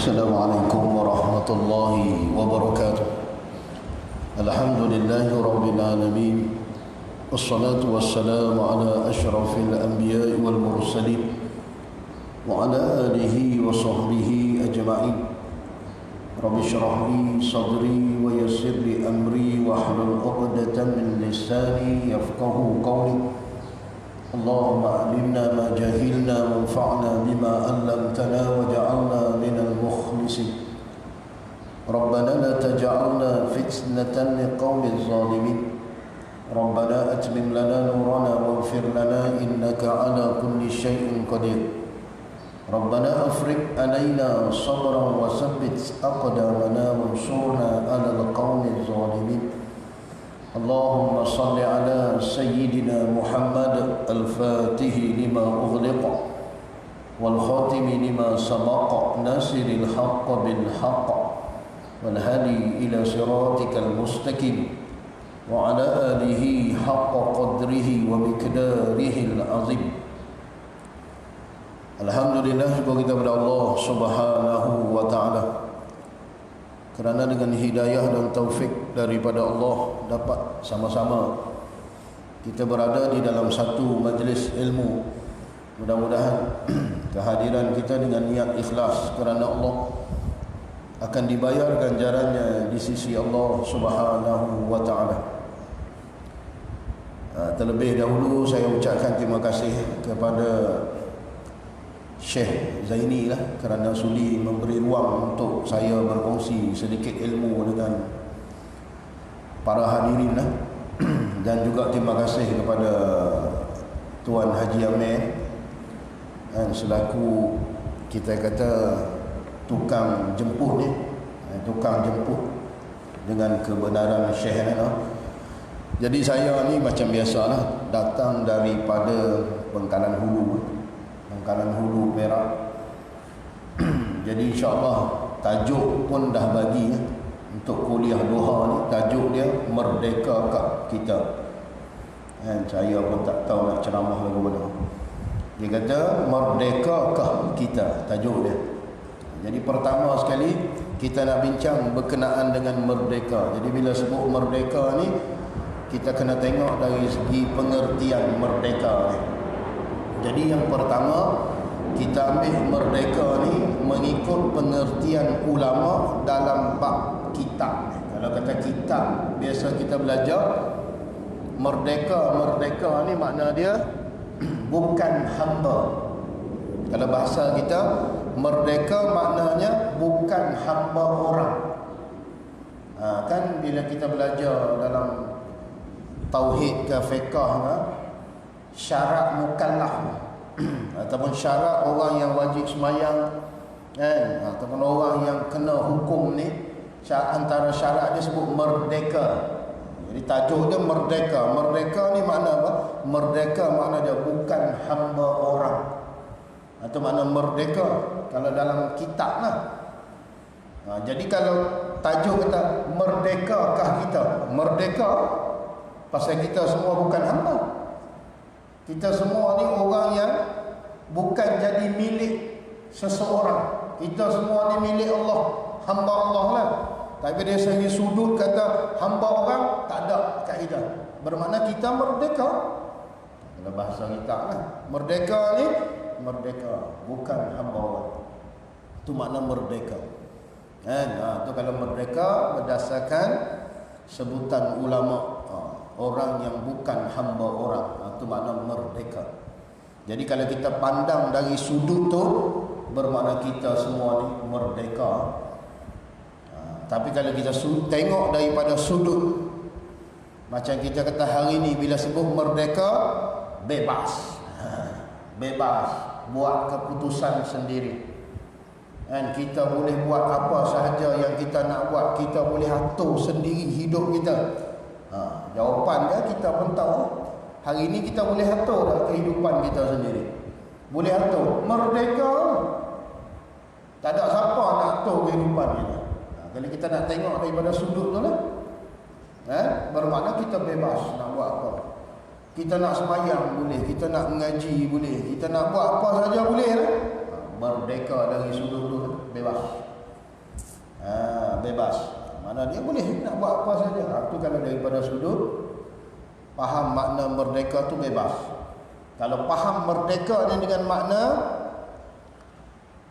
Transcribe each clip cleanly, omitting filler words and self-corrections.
السلام عليكم ورحمة الله وبركاته. الحمد لله رب العالمين، والصلاة والسلام على أشرف الأنبياء والمرسلين وعلى آله وصحبه أجمعين. رب اشرح لي صدري ويسر لي أمري واحلل عقدة من لساني يفقه قولي. اللهم علمنا ما جهلنا وانفعنا بما علمتنا وجعلنا من المخلصين. ربنا لا تجعلنا فتنة لقوم الظالمين. ربنا أتمم لنا نورنا واغفر لنا إنك على كل شيء قدير. ربنا أفرغ علينا صبرا وثبت أقدامنا وانصرنا على القوم الظالمين. اللهم صل على سيدنا محمد الفاتح لما أغلق والخاتم لما سبق ناصر الحق بالحق والهادي إلى صراطك المستقيم وعلى آله حق قدره ومقداره العظيم. Alhamdulillah, syukur kita kepada Allah Subhanahu wa taala, kerana dengan hidayah dan taufik daripada Allah dapat sama-sama kita berada di dalam satu majlis ilmu. Mudah-mudahan kehadiran kita dengan niat ikhlas kerana Allah akan dibayar ganjarannya di sisi Allah Subhanahu wa taala. Terlebih dahulu saya ucapkan terima kasih kepada Syekh Zaini kerana sudi memberi ruang untuk saya berkongsi sedikit ilmu dengan para hadirin dan juga terima kasih kepada Tuan Haji Amir selaku kita kata tukang jemput tukang jemput dengan kebenaran Syekh Jadi saya ni macam biasalah, datang daripada Bengkalan Hulu Perak. Jadi insyaAllah tajuk pun dah bagi untuk kuliah duha ni. Tajuk dia Merdekakah Kita. Saya pun tak tahu nak ceramah lagu mana. Dia kata Merdekakah Kita, tajuk dia. Jadi pertama sekali kita nak bincang berkenaan dengan merdeka. Jadi bila sebut merdeka ni, kita kena tengok dari segi pengertian merdeka ni. Jadi yang pertama, kita ambil merdeka ni mengikut pengertian ulama dalam bab kitab. Kalau kata kitab, biasa kita belajar merdeka ni makna dia bukan hamba. Kalau bahasa kita, merdeka maknanya bukan hamba orang. Kan bila kita belajar dalam tauhid ke fiqh, syarat mukallaf ataupun syarat orang yang wajib semayang ataupun orang yang kena hukum ni, antara syarat dia sebut merdeka. Jadi tajuk dia merdeka. Merdeka ni makna apa? Merdeka makna dia bukan hamba orang, atau makna merdeka kalau dalam kitab lah. Jadi kalau tajuk kata merdekakah kita, merdeka pasal kita semua bukan hamba. Kita semua ni orang yang bukan jadi milik seseorang. Kita semua ni milik Allah, hamba Allah lah. Tapi dari segi sudut kata hamba orang, tak ada kaedah. Bermakna kita merdeka. Kalau bahasa kita lah, merdeka ni merdeka, bukan hamba orang. Itu makna merdeka. Itu kalau merdeka berdasarkan sebutan ulama, orang yang bukan hamba orang, itu makna merdeka. Jadi kalau kita pandang dari sudut tu, bermakna kita semua ni merdeka. Tapi kalau kita tengok daripada sudut, macam kita kata hari ni bila sebut merdeka, bebas. Bebas buat keputusan sendiri. Kita boleh buat apa sahaja yang kita nak buat. Kita boleh atur sendiri hidup kita. Jawapan dia kita pun tahu. Hari ini kita boleh atur tak kehidupan kita sendiri? Boleh atur. Merdeka. Tak ada siapa nak atur kehidupan kita. Kalau kita nak tengok daripada sudut tu lah, bermakna kita bebas nak buat apa. Kita nak sembahyang boleh, kita nak mengaji boleh, kita nak buat apa saja boleh lah. Merdeka dari sudut tu bebas. Mana dia boleh nak buat apa saja. Itu kalau daripada sudut faham makna merdeka tu bebas. Kalau faham merdeka ni dengan makna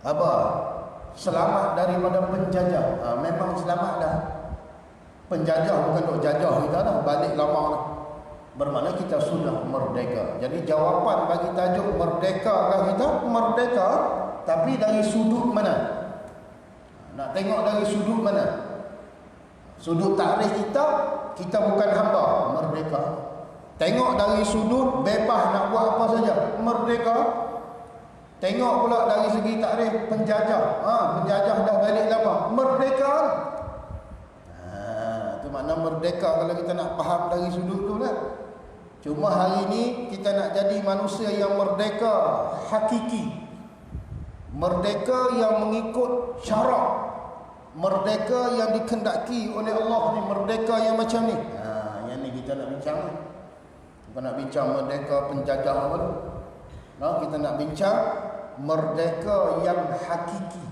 apa? Selamat daripada penjajah. Memang selamat dah. Penjajah bukan duk jajah kita dah, balik lama dah. Bermakna kita sudah merdeka. Jadi jawapan bagi tajuk merdekakah kita? Merdeka, tapi dari sudut mana? Nak tengok dari sudut mana? Sudut takrif kita bukan hamba, merdeka. Tengok dari sudut bebas nak buat apa saja, merdeka. Tengok pula dari segi takrif penjajah. Penjajah dah balik lama, merdeka. Itu makna merdeka kalau kita nak faham dari sudut tu lah. Cuma hari ni kita nak jadi manusia yang merdeka hakiki. Merdeka yang mengikut syarak. Merdeka yang dikendaki oleh Allah ni, merdeka yang macam ni. Yang ni kita nak bincang ni. Bukan nak bincang merdeka penjajah apa tu. Kita nak bincang merdeka yang hakiki.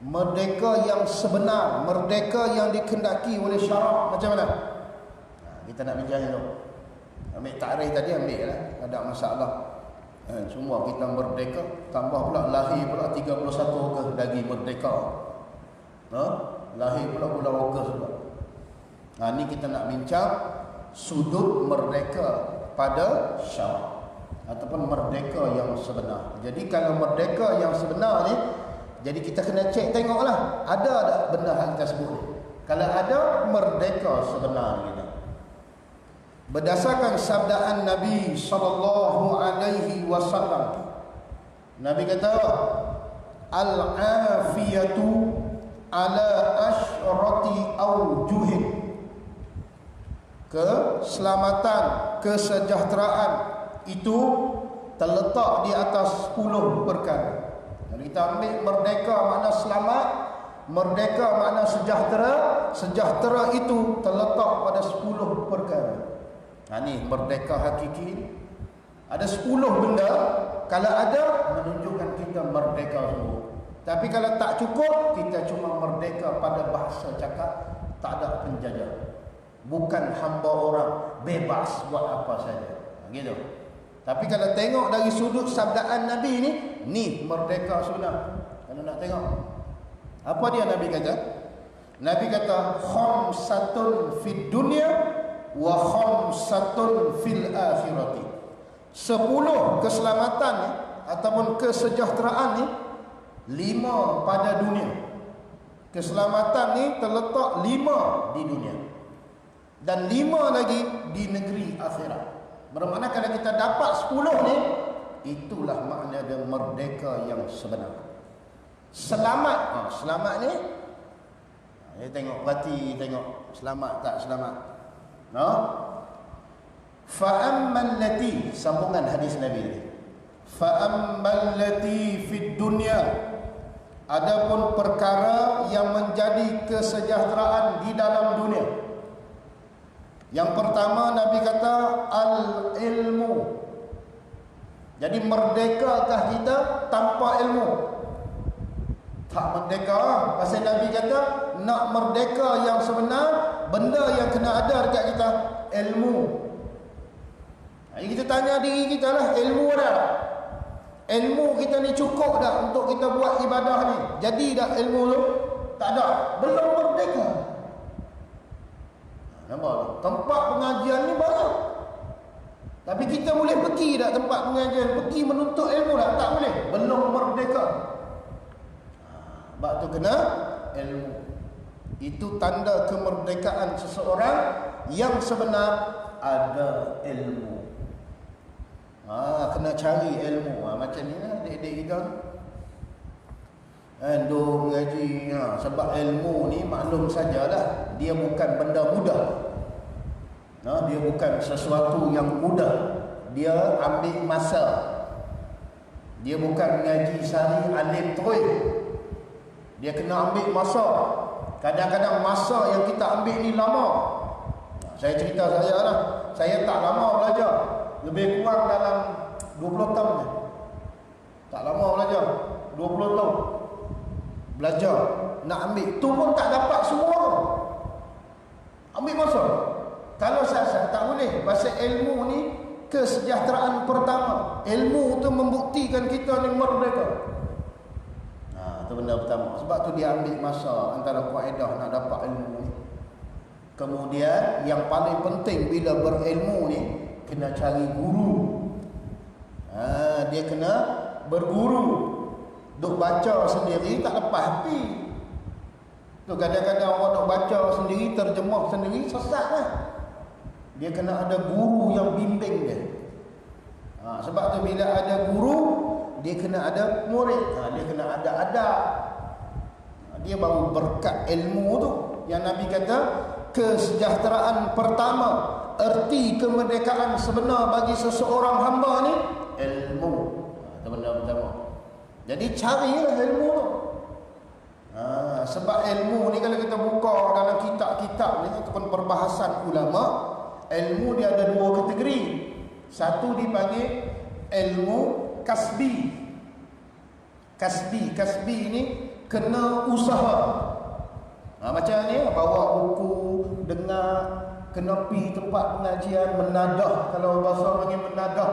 Merdeka yang sebenar, merdeka yang dikendaki oleh syarak. Macam mana? Kita nak bincang tu. Ambil takrif tadi ambil lah, ada masalah. Semua kita merdeka, tambah pula lahir pula 31 Ogos lagi merdeka. Lahir pula bulan Ogos pula. Ni kita nak bincang sudut merdeka pada syarak ataupun merdeka yang sebenar. Jadi kalau merdeka yang sebenar ni, jadi kita kena cek tengoklah ada tak benda hal tersebut. Kalau ada, merdeka sebenar kita. Berdasarkan sabdaan Nabi sallallahu alaihi wasallam, Nabi kata al-afiyatu ala asyrati aujuhin. Keselamatan, kesejahteraan itu terletak di atas 10 perkara. Kalau kita ambil merdeka makna selamat, merdeka makna sejahtera, sejahtera itu terletak pada 10 perkara. Ni merdeka hakiki. Ada 10 benda, kalau ada menunjukkan kita merdeka semua. Tapi kalau tak cukup, kita cuma merdeka pada bahasa cakap, tak ada penjajah. Bukan hamba orang, bebas buat apa saja. Gitu. Tapi kalau tengok dari sudut sabdaan Nabi ni merdeka sunnah. Kalau nak tengok, apa dia Nabi kata? Nabi kata khamsatun fid dunya wa khamsatun fil akhirati. 10 keselamatan ni ataupun kesejahteraan ni, 5 pada dunia. Keselamatan ni terletak 5 di dunia dan 5 lagi di negeri akhirat. Bermakna kalau kita dapat 10 ni, itulah makna dia merdeka yang sebenar. Selamat. Selamat ni tengok berarti tengok selamat tak selamat. Fa'ammal lati, sambungan hadis Nabi ni. Fa'ammal lati fid dunya, adapun perkara yang menjadi kesejahteraan di dalam dunia. Yang pertama Nabi kata al-ilmu. Jadi merdekakah kita tanpa ilmu? Tak merdeka. Pasal Nabi kata nak merdeka yang sebenar, benda yang kena ada dekat kita, ilmu. Jadi kita tanya diri kita lah, ilmu ada? Ilmu kita ni cukup dah untuk kita buat ibadah ni? Jadi dah ilmu tu? Tak ada. Belum merdeka. Nampak? Tempat pengajian ni banyak. Tapi kita boleh pergi tak tempat pengajian? Pergi menuntut ilmu tak? Tak boleh. Belum merdeka. Sebab tu kena ilmu. Itu tanda kemerdekaan seseorang yang sebenar, ada ilmu. Kena cari ilmu. Macam ni lah adik-adik kita. Duk mengaji. Sebab ilmu ni maklum sajalah, dia bukan benda mudah. Dia bukan sesuatu yang mudah. Dia ambil masa. Dia bukan mengaji sehari alim terus. Dia kena ambil masa. Kadang-kadang masa yang kita ambil ni lama. Saya cerita saya lah, saya tak lama belajar. Lebih kurang dalam 20 tahun je. Tak lama belajar, 20 tahun belajar nak ambil tu pun tak dapat semua. Ambil masa. Kalau saya tak boleh. Pasal ilmu ni kesejahteraan pertama. Ilmu tu membuktikan kita ni merdeka. Itu benda pertama. Sebab tu dia ambil masa antara kaedah nak dapat ilmu ni. Kemudian yang paling penting bila berilmu ni, kena cari guru. Dia kena berguru. Duk baca sendiri tak lepas hati. Tu kadang-kadang orang duk baca sendiri, terjemah sendiri, sesat lah. Dia kena ada guru yang bimbing dia. Sebab tu bila ada guru, dia kena ada murid. Dia kena ada adab. Dia baru berkat ilmu tu. Yang Nabi kata, kesejahteraan pertama, erti kemerdekaan sebenar bagi seseorang hamba ni, ilmu. Itu benda pertama. Jadi carilah ilmu tu. Sebab ilmu ni kalau kita buka dalam kitab-kitab ni ataupun perbahasan ulama, ilmu dia ada dua kategori. Satu dipanggil ilmu kasbi. Kasbi ni kena usaha. Macam ni, bawa buku, dengar, kena pergi tempat pengajian, menadah. Kalau bahasa panggil menadah,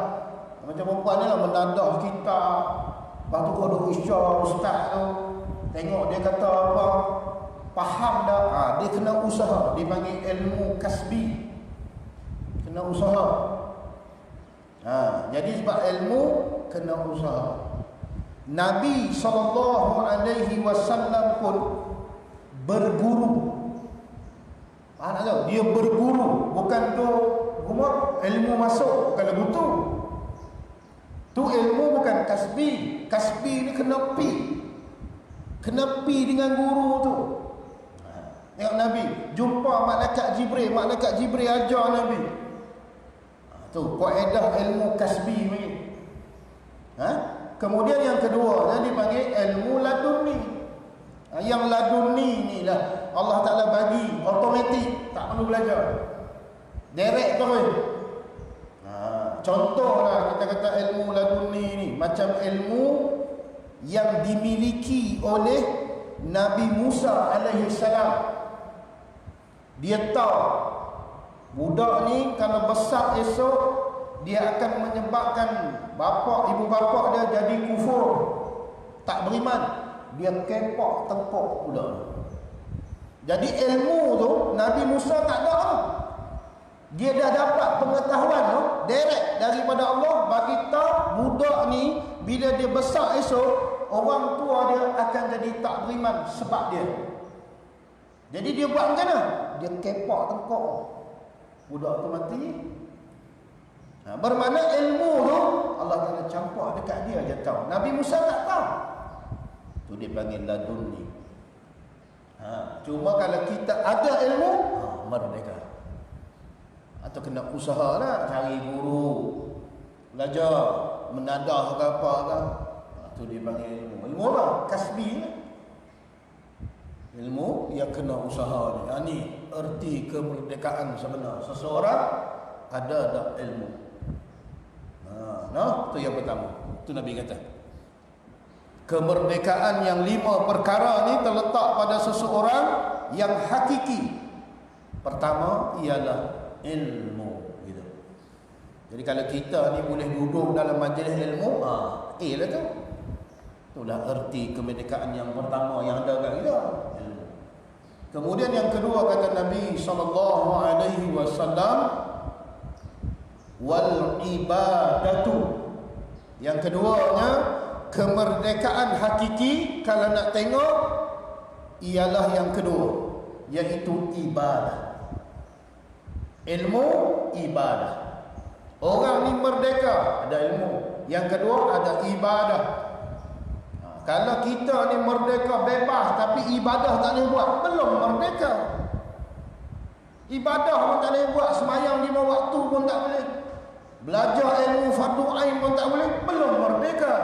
macam perempuan ni lah, menadah kitab. Lepas tu kau duk isyak ustaz tu, tengok dia kata apa, faham dah. Dia kena usaha. Dia panggil ilmu kasbi. Kena usaha. Jadi sebab ilmu kena usaha. Nabi SAW pun berguru. Nak tahu? Dia berguru. Bukan tu ilmu masuk kalau betul. Tu ilmu bukan kasbi. Kasbi ni kena pi. Kena pi dengan guru tu. Tengok Nabi jumpa malaikat Jibril. Malaikat Jibril ajar Nabi. Tu kaedah ilmu kasbi ni. Kemudian yang kedua dia dipanggil ilmu laduni. Yang laduni ni lah Allah Ta'ala bagi automatik, tak perlu belajar, direct terus. Contohlah kita kata ilmu laduni ni macam ilmu yang dimiliki oleh Nabi Musa alaihi salam. Dia tahu budak ni kalau besar esok dia akan menyebabkan ibu bapa dia jadi kufur, tak beriman. Dia kepak tengkok budak. Jadi ilmu tu Nabi Musa tak ada. Dia dah dapat pengetahuan tu direct daripada Allah, bagi tahu budak ni bila dia besar esok orang tua dia akan jadi tak beriman sebab dia. Jadi dia buat macam mana? Dia kepak tengkok budak tu mati. Bermakna ilmu tu Allah Ta'ala campak dekat dia je tahu. Nabi Musa tak tahu. Tu dia panggil laduni. Cuma kalau kita ada ilmu, merdeka. Atau kena usaha lah, cari guru, belajar, menadah ke apa ke. Tu dia panggil ilmu. Ilmu apa? Kasbi lah. Ilmu yang kena usaha ni. Ni erti kemerdekaan sebenar. Seseorang ada tak ilmu. Tu yang pertama. Tu Nabi kata. Kemerdekaan yang 5 perkara ni terletak pada seseorang yang hakiki. Pertama ialah ilmu, gitu. Jadi kalau kita ni boleh duduk dalam majlis ilmu, lah tu. Itulah erti kemerdekaan yang pertama yang ada kat kita. Ilmu. Kemudian yang kedua kata Nabi SAW, wal ibadatu. Yang keduanya, kemerdekaan hakiki kalau nak tengok ialah yang kedua, iaitu ibadah. Ilmu, ibadah. Orang ni merdeka, ada ilmu. Yang kedua ada ibadah. Kalau kita ni merdeka bebas tapi ibadah tak boleh buat, belum merdeka. Ibadah pun tak boleh buat, semayang 5 waktu pun tak boleh, belajar ilmu fardu ain pun tak boleh, belum merdeka.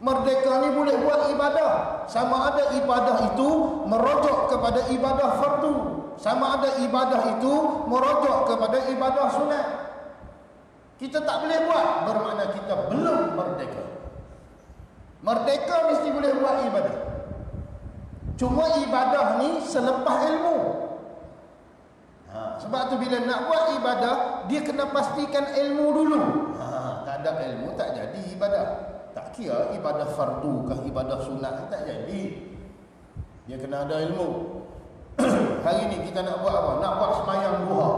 Merdeka ni boleh buat ibadah. Sama ada ibadah itu merujuk kepada ibadah fardu, sama ada ibadah itu merujuk kepada ibadah sunat. Kita tak boleh buat, bermakna kita belum merdeka. Merdeka mesti boleh buat ibadah. Cuma ibadah ni selepas ilmu. Sebab tu bila nak buat ibadah, dia kena pastikan ilmu dulu. Tak ada ilmu tak jadi ibadah. Tak kira ibadah fardu kah ibadah sunat, tak jadi. Dia kena ada ilmu. Hari ni kita nak buat apa? Nak buat sembahyang duha.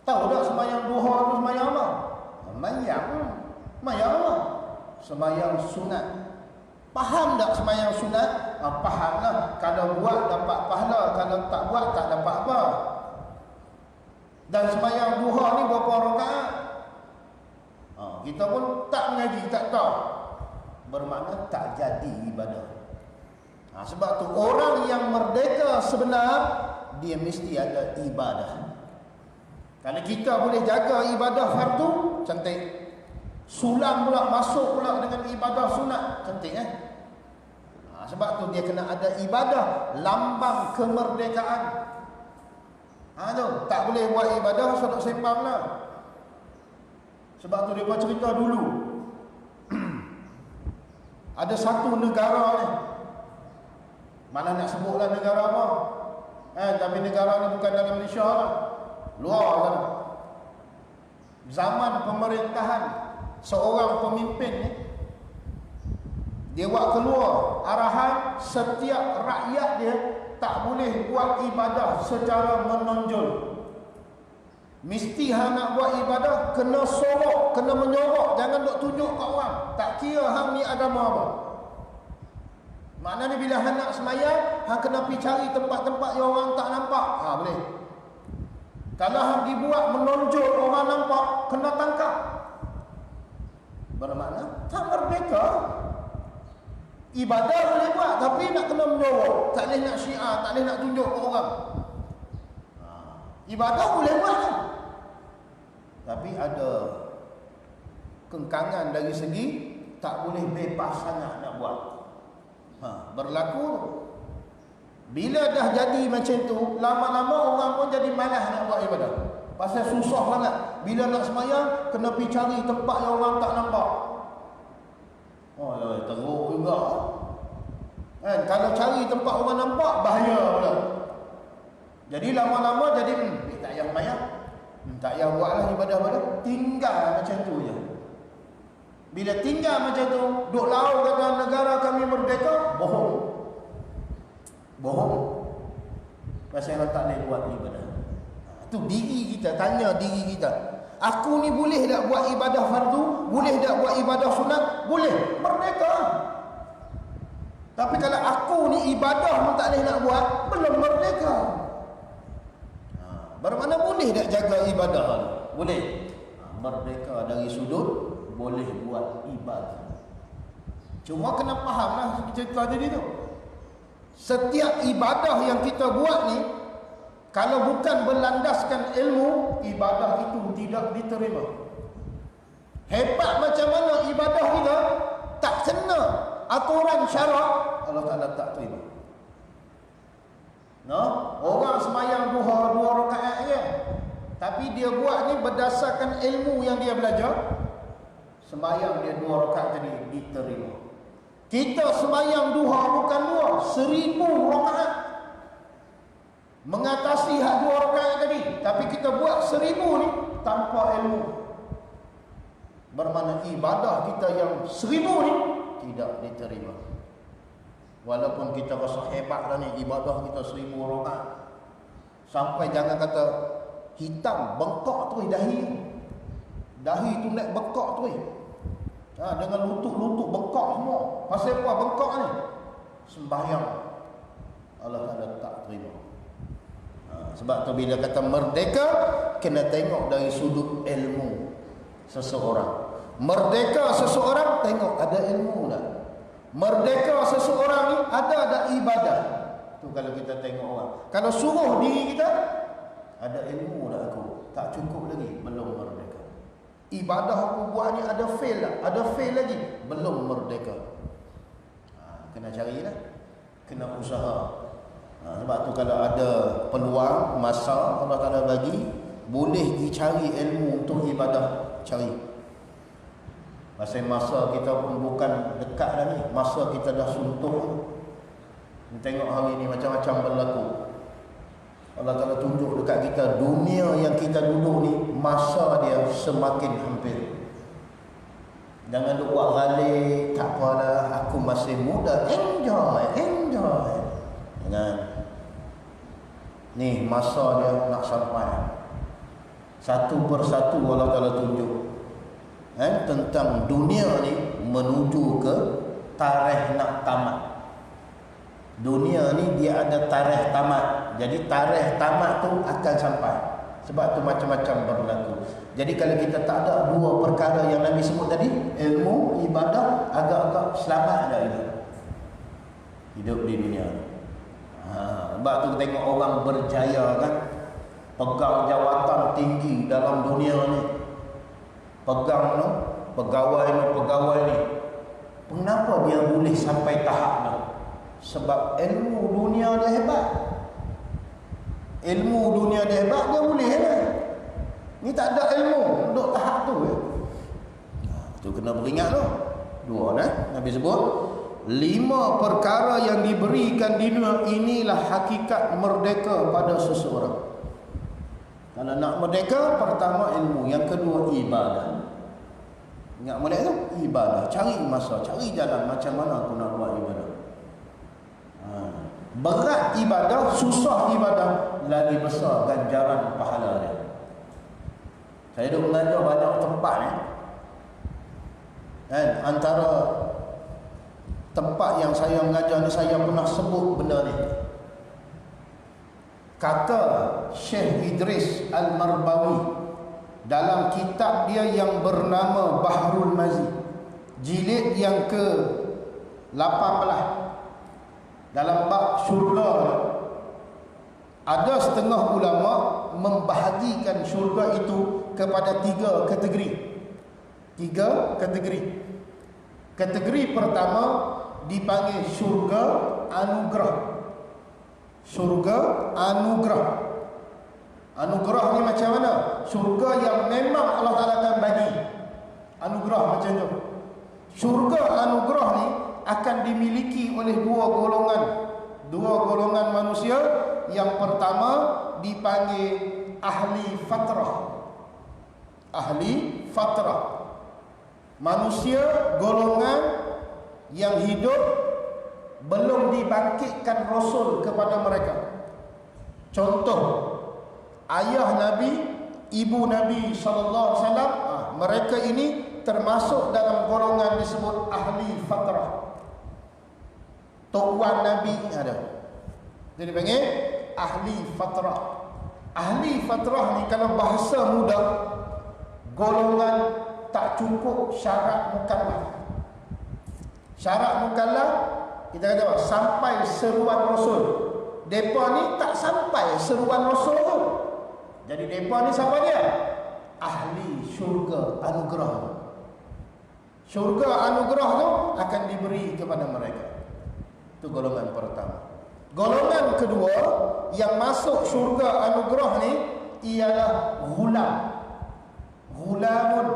Tahu tak sembahyang duha tu sembahyang apa? Sembahyang apa? Sembahyang sunat. Faham tak sembahyang sunat? Fahamlah. Kalau buat dapat pahala, kalau tak buat tak dapat apa. Dan sembahyang duha ni berapa rakaat? Kita pun tak mengaji, tak tahu. Bermakna tak jadi ibadah. Sebab tu orang yang merdeka sebenar, dia mesti ada ibadah. Kalau kita boleh jaga ibadah fardu, cantik. Sulam pula, masuk pula dengan ibadah sunat, cantik sebab tu dia kena ada ibadah, lambang kemerdekaan. Tu tak boleh buat ibadah sodok sembang lah. Sebab tu dia cerita dulu. Ada satu negara ni, mana nak sebutlah negara apa, tapi negara ni bukan dalam Malaysia lah, luar lah. Zaman pemerintahan seorang pemimpin ni, dia buat keluar arahan setiap rakyat dia tak boleh buat ibadah secara menonjol. Mesti hang nak buat ibadah kena sorok, kena menyorok, jangan duk tunjuk kat orang. Tak kira hang ni agama apa. Maknanya bila hang nak sembahyang, hang kena pergi cari tempat-tempat yang orang tak nampak. Boleh. Kalau hang dibuat menonjol orang nampak, kena tangkap. Bermakna tak merdeka. Ibadah boleh buat, tapi nak kena menyorok, tak boleh nak syiar, tak boleh nak tunjuk ke orang. Ibadah boleh buat kan? Tapi ada kengkangan dari segi tak boleh bebas sangat nak buat. Berlaku bila dah jadi macam tu, lama-lama orang pun jadi malas nak buat ibadah. Pasal susah sangat. Bila nak sembahyang, kena pergi cari tempat yang orang tak nampak. Teruk juga. Kalau cari tempat orang nampak, bahaya pula. Jadi lama-lama jadi tak payah sembahyang, tak payah buatlah ibadah-ibadah, tinggal macam tu je. Bila tinggal macam tu, duk lau kata negara kami merdeka, bohong. Pasal orang tak boleh buat ibadah. Itu diri kita, tanya diri kita. Aku ni boleh tak buat ibadah fardu? Boleh tak buat ibadah sunat? Boleh, merdeka. Tapi kalau aku ni ibadah pun tak boleh nak buat, belum merdeka. Bermakna boleh tak jaga ibadah? Boleh. Merdeka dari sudut boleh buat ibadah. Cuma kena fahamlah cerita tadi tu. Setiap ibadah yang kita buat ni, kalau bukan berlandaskan ilmu, ibadah itu tidak diterima. Hebat macam mana ibadah kita, tak kena aturan syarak, Allah Ta'ala tak terima. Orang sembahyang duha 2 rakaat je, tapi dia buat ni berdasarkan ilmu yang dia belajar, sembahyang dia 2 rakaat tadi diterima. Kita sembahyang duha bukan 2, 1000 rakaat, mengatasi hak 2 rakaat tadi, tapi kita buat 1000 ni tanpa ilmu. Bermakna ibadah kita yang 1000 ni tidak diterima. Walaupun kita rasa hebat dah ni, ibadah kita 1000 rakaat, sampai jangan kata hitam bengkak tu dahi tu naik bengkak tu dengan lutut bengkak semua. Pasal apa bengkak ni? Sembahyang Allah Ta'ala tak terima. Sebab tu bila kata merdeka, kena tengok dari sudut ilmu seseorang. Merdeka seseorang, tengok ada ilmu tak? Merdeka seseorang ni ada ibadah. Tu kalau kita tengok orang. Kalau suruh diri kita, ada ilmu tak aku? Tak cukup lagi, belum merdeka. Ibadah aku buat ni ada fail tak? Ada fail lagi, belum merdeka. Kena carilah, kena usaha. Sebab tu kalau ada peluang, masa Allah Ta'ala bagi, boleh dicari ilmu untuk ibadah, cari. Pasal masa kita pun bukan dekat dah ni, masa kita dah suntuk. Tengok hari ni macam-macam berlaku. Allah Ta'ala tunjuk dekat kita, dunia yang kita duduk ni masa dia semakin hampir. Jangan duk buat galik, tak apalah, aku masih muda. Enjoy. Jangan. Ni masa dia nak sampai. Satu persatu Allah Ta'ala tunjuk tentang dunia ni menuju ke tarikh nak tamat. Dunia ni dia ada tarikh tamat. Jadi tarikh tamat tu akan sampai. Sebab tu macam-macam berlaku. Jadi kalau kita tak ada dua perkara yang Nabi sebut tadi, ilmu, ibadah, agak-agak selamat dah hidup di dunia. Sebab tu tengok orang berjaya kan, pegang jawatan tinggi dalam dunia ni, pegang no, pegawai ni. Kenapa dia boleh sampai tahap ni? Sebab ilmu dunia dia hebat. Ilmu dunia dia hebat, dia boleh hebat. Ni tak ada ilmu untuk tahap tu tu kena beringat tu. Dua Nabi sebut 5 perkara yang diberikan di dunia, inilah hakikat merdeka pada seseorang. Kalau nak merdeka, pertama ilmu, yang kedua ibadah. Ingat molek tu? Ibadah. Cari masa, cari jalan macam mana aku nak buat ibadah. Berat ibadah, susah ibadah, lagi besar ganjaran pahala dia. Saya duduk mengajar banyak tempat ni. Antara tempat yang saya mengajar ni, saya pernah sebut benda ni. Kata Syekh Idris Al-Marbawi dalam kitab dia yang bernama Bahrul Mazi, jilid yang ke-18, dalam bab syurga, ada setengah ulama membahagikan syurga itu kepada 3 kategori. 3 kategori. Kategori pertama dipanggil syurga anugerah. Syurga anugerah. Anugerah ni macam mana? Syurga yang memang Allah Ta'ala akan bagi. Anugerah macam tu. Syurga anugerah ni akan dimiliki oleh dua golongan manusia. Yang pertama dipanggil ahli fatrah. Ahli fatrah, manusia golongan yang hidup belum dibangkitkan Rasul kepada mereka. Contoh, ayah Nabi, ibu Nabi SAW, mereka ini termasuk dalam golongan disebut ahli fatrah. Tok Wan Nabi ada, jadi panggil ahli fatrah. Ahli fatrah ni kalau bahasa mudah, golongan tak cukup syarat mukallaf. Syarat mukallaf kita kata apa? Sampai seruan Rasul. Depa ni tak sampai seruan Rasul tu. Jadi depa ni siapa dia? Ahli syurga anugerah. Syurga anugerah tu akan diberi kepada mereka. Itu golongan pertama. Golongan kedua yang masuk syurga anugerah ni ialah ghulam. Ghulamun,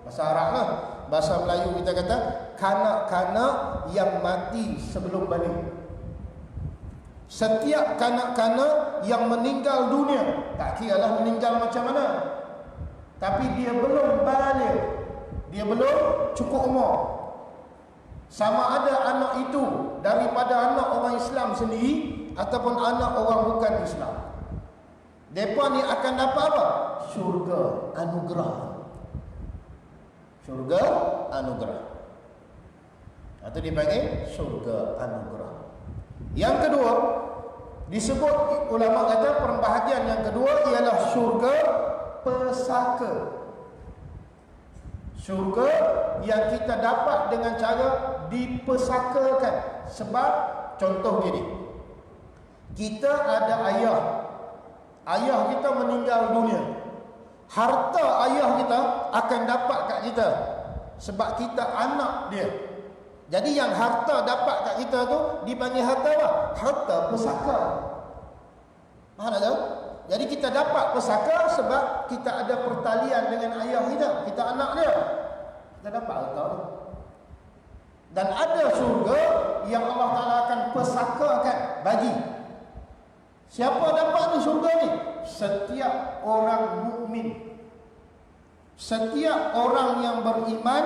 bahasa Arab lah. Bahasa Melayu kita kata kanak-kanak yang mati sebelum balik. Setiap kanak-kanak yang meninggal dunia, tak kiralah meninggal macam mana, tapi dia belum balik, dia belum cukup umur, sama ada anak itu daripada anak orang Islam sendiri ataupun anak orang bukan Islam, mereka ni akan dapat apa? Syurga anugerah. Syurga anugerah. Itu dipanggil syurga anugerah. Yang kedua, disebut ulama kata pembahagian yang kedua ialah syurga pesaka. Syurga yang kita dapat dengan cara dipesakakan. Sebab contoh gini, kita ada ayah. Ayah kita meninggal dunia. Harta ayah kita akan dapat kat kita sebab kita anak dia. Jadi yang harta dapat kat kita tu dipanggil harta apa? Harta pesaka. Faham tak? Jadi kita dapat pesaka sebab kita ada pertalian dengan ayah kita. Kita anak dia. Kita dapat harta tu. Dan ada syurga yang Allah Ta'ala akan yang pesakakan bagi. Siapa dapat ni syurga ni? Setiap orang mukmin. Setiap orang yang beriman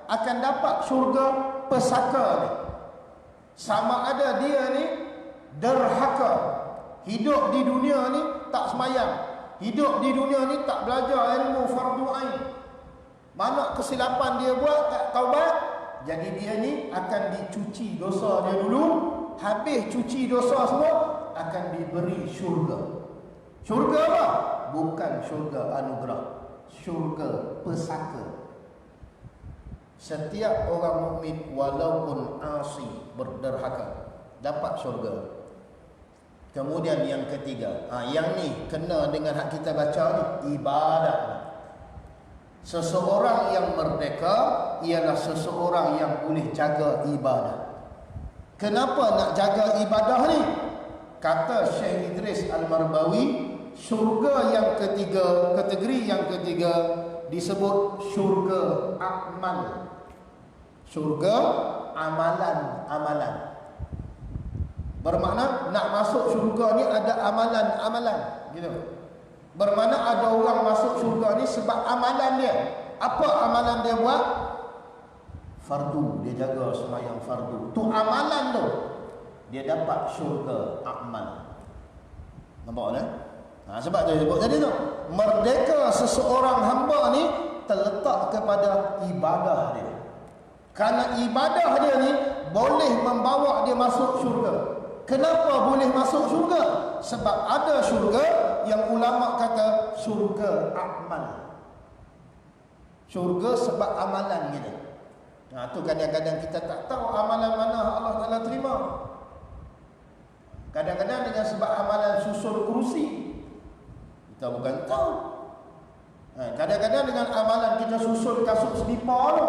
akan dapat syurga pesaka ni. Sama ada dia ni derhaka, hidup di dunia ni tak semayang, hidup di dunia ni tak belajar ilmu fardu ain, mana kesilapan dia buat tak taubat, jadi dia ni akan dicuci dosa dia dulu. Habis cuci dosa semua, akan diberi syurga. Syurga apa? Bukan syurga anugerah, syurga pesaka. Setiap orang mukmin walaupun asi, berderhaka, dapat syurga. Kemudian yang ketiga, yang ni kena dengan hak kita baca ni, ibadah. Seseorang yang merdeka ialah seseorang yang boleh jaga ibadah. Kenapa nak jaga ibadah ni? Kata Syekh Idris Al-Marbawi, syurga yang ketiga, kategori yang ketiga disebut syurga amal. Syurga amalan-amalan. Bermakna nak masuk syurga ni ada amalan-amalan, gitu. Bermakna ada orang masuk syurga ni sebab amalan dia. Apa amalan dia buat? Fardu, dia jaga sembahyang fardu. Tu amalan tu. Dia dapat syurga amal. Nampak tak? Sebab tu sebut tadi tu, merdeka seseorang hamba ni terletak kepada ibadah dia. Kerana ibadah dia ni boleh membawa dia masuk syurga. Kenapa boleh masuk syurga? Sebab ada syurga yang ulama kata syurga amal. Syurga sebab amalan kita. Tu kadang-kadang kita tak tahu amalan mana Allah Ta'ala terima. Kadang-kadang dengan sebab amalan susun kerusi, kita bukan tahu. Kadang-kadang dengan amalan kita susun kasut selipar tu.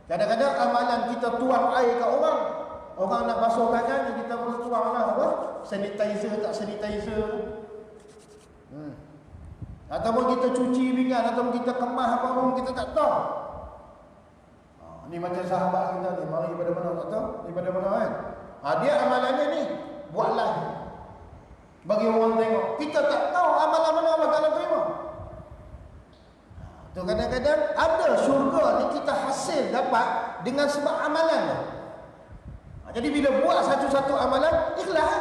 Kadang-kadang amalan kita tuang air kat orang. Orang nak basuh tangan, kita boleh tuang lah apa? Sanitizer tak sanitizer. Ataupun kita cuci pinggan, ataupun kita kemas apa pun kita tak tahu. Ni macam sahabat kita ni, mari pada mana tak tahu, daripada mana kan? Dia amalannya ni, buatlah bagi orang tengok. Kita tak tahu amalan mana Allah Ta'ala terima. Tu kadang-kadang ada syurga ni kita hasil dapat dengan sebab amalan tu. Jadi bila buat satu-satu amalan, ikhlas.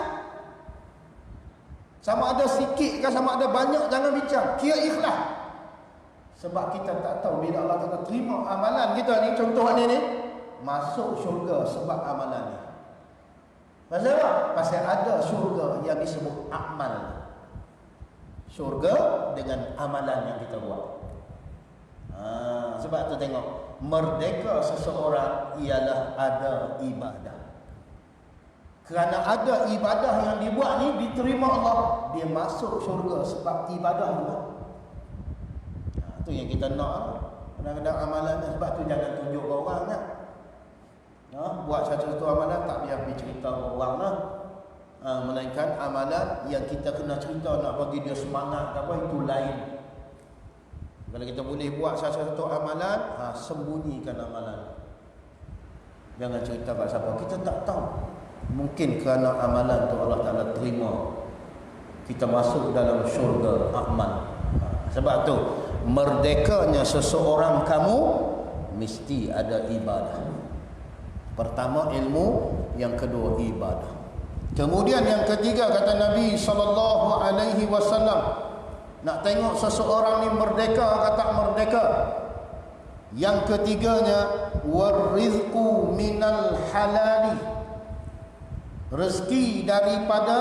Sama ada sikit ke sama ada banyak, jangan bincang, kira ikhlas. Sebab kita tak tahu bila Allah Ta'ala terima amalan kita ni. Contoh ni masuk syurga sebab amalan ni. Pasal apa? Pasal ada syurga yang disebut amal. Syurga dengan amalan yang kita buat. Sebab tu tengok, merdeka seseorang ialah ada ibadah. Kerana ada ibadah yang dibuat ni diterima Allah, dia masuk syurga sebab ibadah juga. Tu yang kita nak. Kadang-kadang amalan ni, sebab tu jangan tunjuk ke orang kan. Buat satu-satu amalan tak biar pergi cerita ke orang lah. Melainkan amalan yang kita kena cerita nak bagi dia semangat apa, itu lain. Kalau kita boleh buat satu-satu amalan, sembunyikan amalan. Jangan cerita kat siapa, kita tak tahu. Mungkin kerana amalan tu Allah Ta'ala terima, kita masuk dalam syurga amal. Sebab tu merdekanya seseorang kamu mesti ada ibadah. Pertama ilmu, yang kedua ibadah. Kemudian yang ketiga kata Nabi SAW, nak tengok seseorang ni merdeka ke tak merdeka. Yang ketiganya, warizqu minal halali, rezeki daripada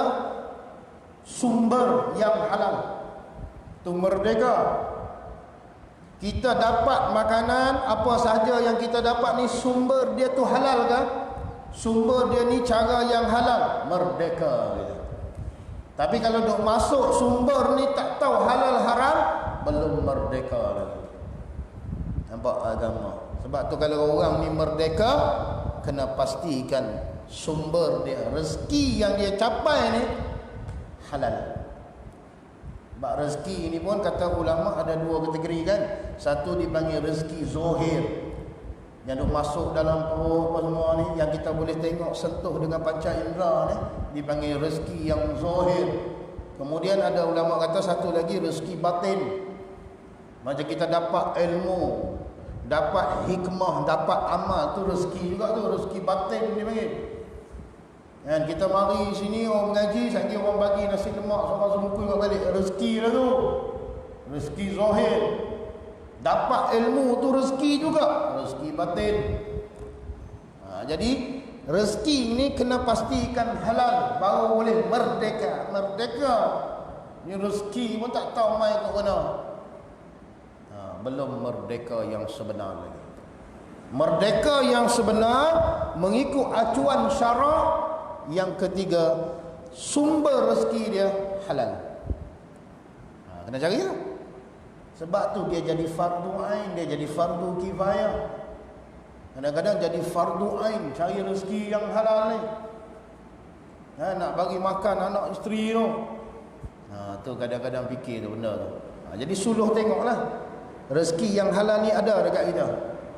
sumber yang halal. Tu merdeka. Kita dapat makanan apa sahaja yang kita dapat ni, sumber dia tu halal ke? Sumber dia ni cara yang halal, merdeka gitu. Tapi kalau duk masuk sumber ni tak tahu halal haram, belum merdeka lagi. Nampak agama. Sebab tu kalau orang ni merdeka, kena pastikan sumber dia, rezeki yang dia capai ni halal. Sebab rezeki ini pun kata ulama ada dua kategori kan. Satu dipanggil rezeki zohir, yang duk masuk dalam perut apa semua ni, yang kita boleh tengok sentuh dengan panca indera ni, dipanggil rezeki yang zahir. Kemudian ada ulama kata satu lagi rezeki batin. Macam kita dapat ilmu, dapat hikmah, dapat amal, tu rezeki juga tu, rezeki batin dia panggil. Dan kita mari sini orang mengaji, lagi orang bagi nasi lemak sama semukul kat balik, rezeki lah tu. Rezeki zahir. Dapat ilmu tu rezeki juga, rezeki batin. Jadi rezeki ni kena pastikan halal baru boleh merdeka. Merdeka ni rezeki pun tak tahu mai kat mana. Belum merdeka yang sebenar lagi. Merdeka yang sebenar mengikut acuan syarak. Yang ketiga, sumber rezeki dia halal. Kena cari lah. Sebab tu dia jadi fardu ain, dia jadi fardu kifayah. Kadang-kadang jadi fardu ain cari rezeki yang halal ni. Nak bagi makan anak isteri tu. Tu kadang-kadang fikir tu benda tu. Jadi suluh tengoklah. Rezeki yang halal ni ada dekat kita.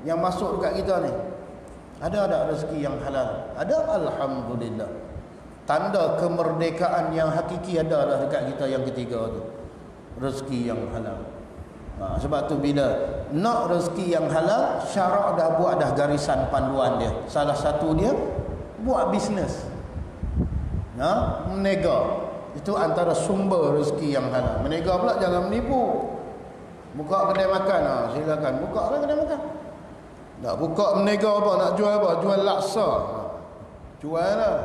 Yang masuk dekat kita ni. Ada tak rezeki yang halal? Ada, alhamdulillah. Tanda kemerdekaan yang hakiki adalah dekat kita yang ketiga tu. Rezeki yang halal. Sebab tu bila nak rezeki yang halal, syarak dah buat dah garisan panduan dia. Salah satu dia buat bisnes. Menega. Itu antara sumber rezeki yang halal. Menega pula jangan menipu. Buka kedai makan, silakan buka lah kedai makan. Nak buka menega apa, nak jual apa? Jual laksa. Jual lah.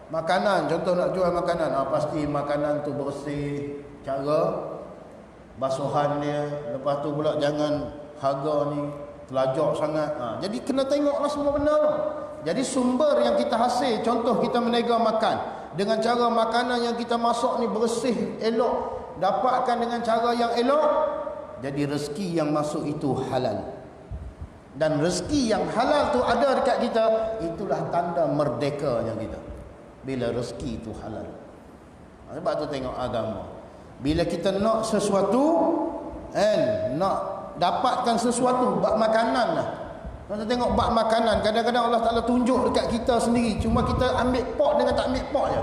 Makanan, contoh nak jual makanan, pasti makanan tu bersih, cara basuhan dia, lepas tu pula jangan harga ni telajak sangat. Jadi kena tengoklah semua benda tu. Jadi sumber yang kita hasil, contoh kita menega makan, dengan cara makanan yang kita masak ni bersih, elok, dapatkan dengan cara yang elok, jadi rezeki yang masuk itu halal. Dan rezeki yang halal tu ada dekat kita, itulah tanda merdekanya kita. Bila rezeki itu halal. Sebab tu tengok agama. Bila kita nak sesuatu, nak dapatkan sesuatu, bak makanan lah. Kita tengok bak makanan, kadang-kadang Allah Ta'ala tunjuk dekat kita sendiri. Cuma kita ambil pot dengan tak ambil pot je.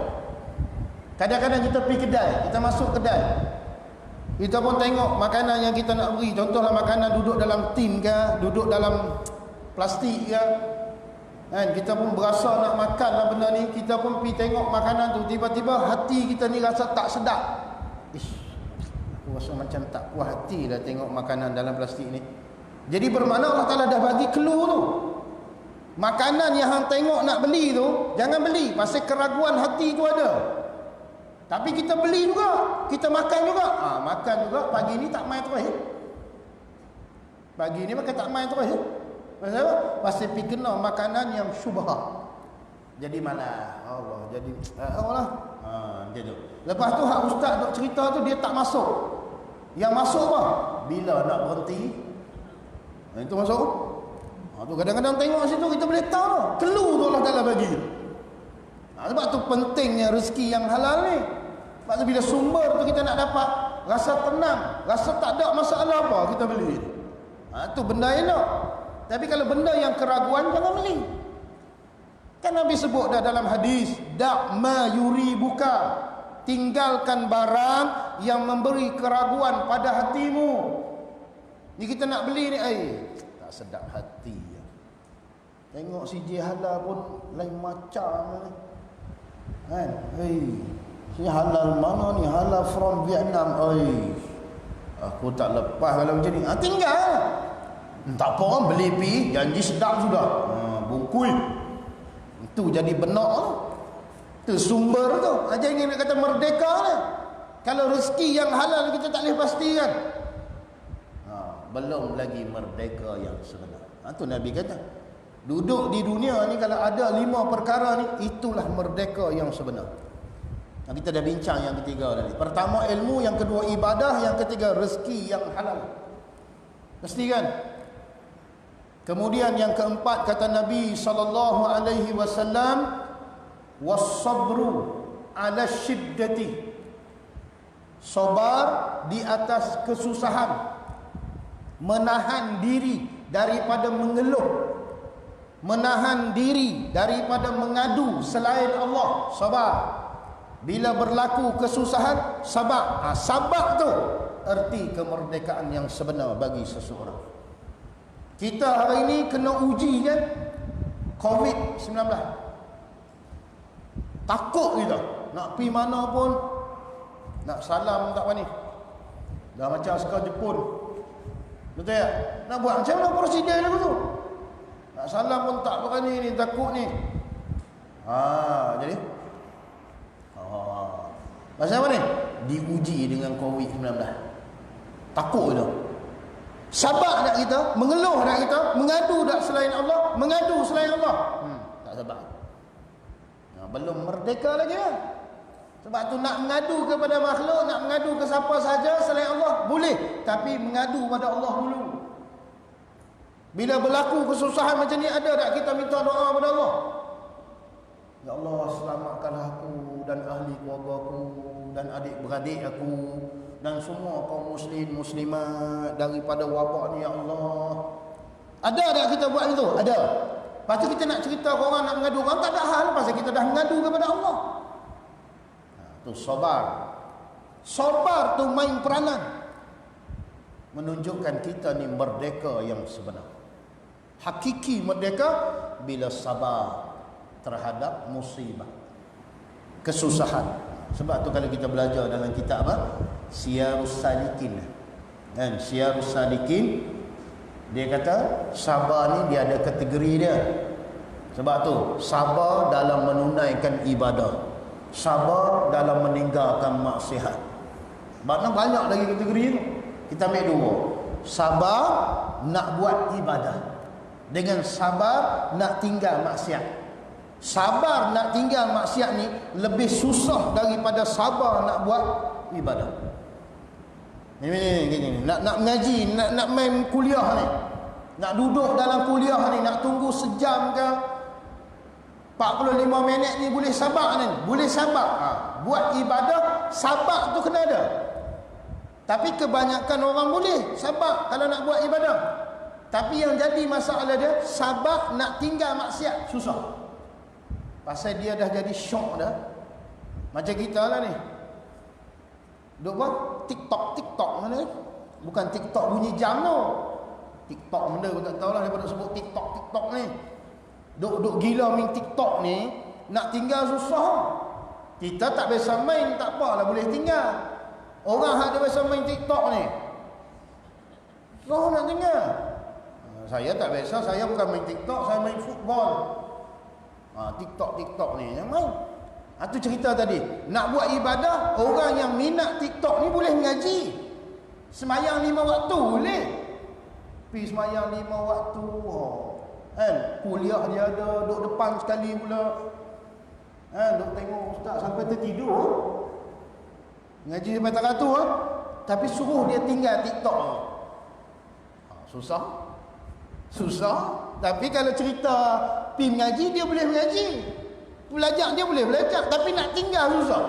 Kadang-kadang kita pergi kedai, kita masuk kedai, kita pun tengok makanan yang kita nak beri. Contohlah makanan duduk dalam tin ke, duduk dalam plastik ke. Kita pun berasa nak makan lah benda ni. Kita pun pergi tengok makanan tu, tiba-tiba hati kita ni rasa tak sedap. Aku rasa macam tak puas hati lah tengok makanan dalam plastik ni. Jadi bermakna Allah Ta'ala dah bagi clue tu. Makanan yang hang tengok nak beli tu, jangan beli. Pasal keraguan hati tu ada. Tapi kita beli juga, kita makan juga. Makan juga, pagi ni tak main terus. Pagi ni makan tak main terus. Pasal apa? Pasal pergi kena makanan yang syubhah. Jadi malas. Allah, jadi Allah. Macam tu. Lepas tu hak ustaz duk cerita tu dia tak masuk. Yang masuk apa? Bila nak berhenti. Itu masuk. Tu kadang-kadang tengok situ kita boleh tahu. Clue tu Allah Ta'ala bagi. Sebab tu pentingnya rezeki yang halal ni. Sebab tu bila sumber tu kita nak dapat, rasa tenang, rasa tak ada masalah apa, kita beli. Tu benda elok. Tapi kalau benda yang keraguan, jangan beli. Kan Nabi sebut dah dalam hadis, da' ma yuri buka, tinggalkan barang yang memberi keraguan pada hatimu. Ni kita nak beli ni, tak sedap hati. Tengok si halal pun lain macam ni. Si halal mana ni? Halal from Vietnam. Aku tak lepas kalau macam ni. Tinggal. Tak apa orang beli pi, janji sedap sudah. Bungkui. Itu jadi benak tu. Itu sumber tu. Jangan nak kata merdeka lah. Kalau rezeki yang halal kita tak boleh pastikan. Belum lagi merdeka yang sebenar. Itu Nabi kata. Duduk di dunia ni kalau ada 5 perkara ni, itulah merdeka yang sebenar. Kita dah bincang yang ketiga tadi. Pertama ilmu, yang kedua ibadah, yang ketiga rezeki yang halal. Mesti kan? Kemudian yang keempat kata Nabi SAW, was-sabru ala syiddati. Sabar di atas kesusahan. Menahan diri daripada mengeluh menahan diri daripada mengadu selain Allah, sabar. Bila berlaku kesusahan, sabar. Sabar tu erti kemerdekaan yang sebenar bagi seseorang. Kita hari ini kena uji kan COVID-19. Takut kita nak pergi mana pun, nak salam tak berani. Dah macam sekarang Jepun, betul tak? Nak buat macam mana prosedur lagu tu? Nak salam pun tak berani ni, takut ni. Jadi pasal apa ni? Diuji dengan COVID-19. Takut tu. Sabar tak kita? Mengeluh tak kita? Mengadu tak selain Allah? Mengadu selain Allah? Tak sabar. Belum merdeka lagi lah. Sebab tu nak mengadu kepada makhluk, nak mengadu ke siapa saja selain Allah, boleh. Tapi mengadu pada Allah dulu. Bila berlaku kesusahan macam ni, ada tak kita minta doa pada Allah? Ya Allah, selamatkanlah aku dan ahli keluarga aku dan adik-beradik aku dan semua kaum muslim muslimat daripada wabak ni, ya Allah. Ada tak kita buat itu? Ada. Lepas tu kita nak cerita ke orang, nak mengadu orang, tak ada hal pasal kita dah mengadu kepada Allah. Tu sabar. Sabar tu main peranan menunjukkan kita ni merdeka yang sebenar. Hakiki merdeka bila sabar terhadap musibah, kesusahan. Sebab tu kalau kita belajar dalam kitab Siyarus Salikin, kan, Siyarus Salikin, dia kata sabar ni dia ada kategori dia. Sebab tu sabar dalam menunaikan ibadah, sabar dalam meninggalkan maksiat. Makna banyak lagi kategori tu. Kita ambil dua. Sabar nak buat ibadah, dengan sabar nak tinggal maksiat. Sabar nak tinggal maksiat ni lebih susah daripada sabar nak buat ibadah. Ni nak mengaji, nak main kuliah ni, nak duduk dalam kuliah ni, nak tunggu sejam ke 45 minit ni, boleh sabar ni, boleh sabar. Buat ibadah sabar tu kena ada. Tapi kebanyakan orang boleh sabar kalau nak buat ibadah. Tapi yang jadi masalah dia, sabar nak tinggal maksiat susah. Pasal dia dah jadi syok dah. Macam kita lah ni, duk buat TikTok mana ni? Bukan TikTok bunyi jam tu. TikTok benda aku tak tahulah daripada sebut TikTok ni. Duk gila main TikTok ni, nak tinggal susah. Kita tak biasa main, tak apalah, boleh tinggal. Orang ada biasa main TikTok ni, susah nak tinggal. Saya tak biasa, saya bukan main TikTok, saya main football. TikTok ni yang main. Itu cerita tadi. Nak buat ibadah, orang yang minat TikTok ni boleh mengaji. Semayang 5 waktu boleh. Pergi semayang 5 waktu. Kan? Kuliah dia ada, duduk depan sekali pula. Duduk tengok ustaz sampai tertidur. Mengaji sampai tak ratus. Tapi suruh dia tinggal TikTok. Susah. Tapi kalau cerita pergi mengaji, dia boleh mengaji. Belajar dia boleh belajar. Tapi nak tinggal susah.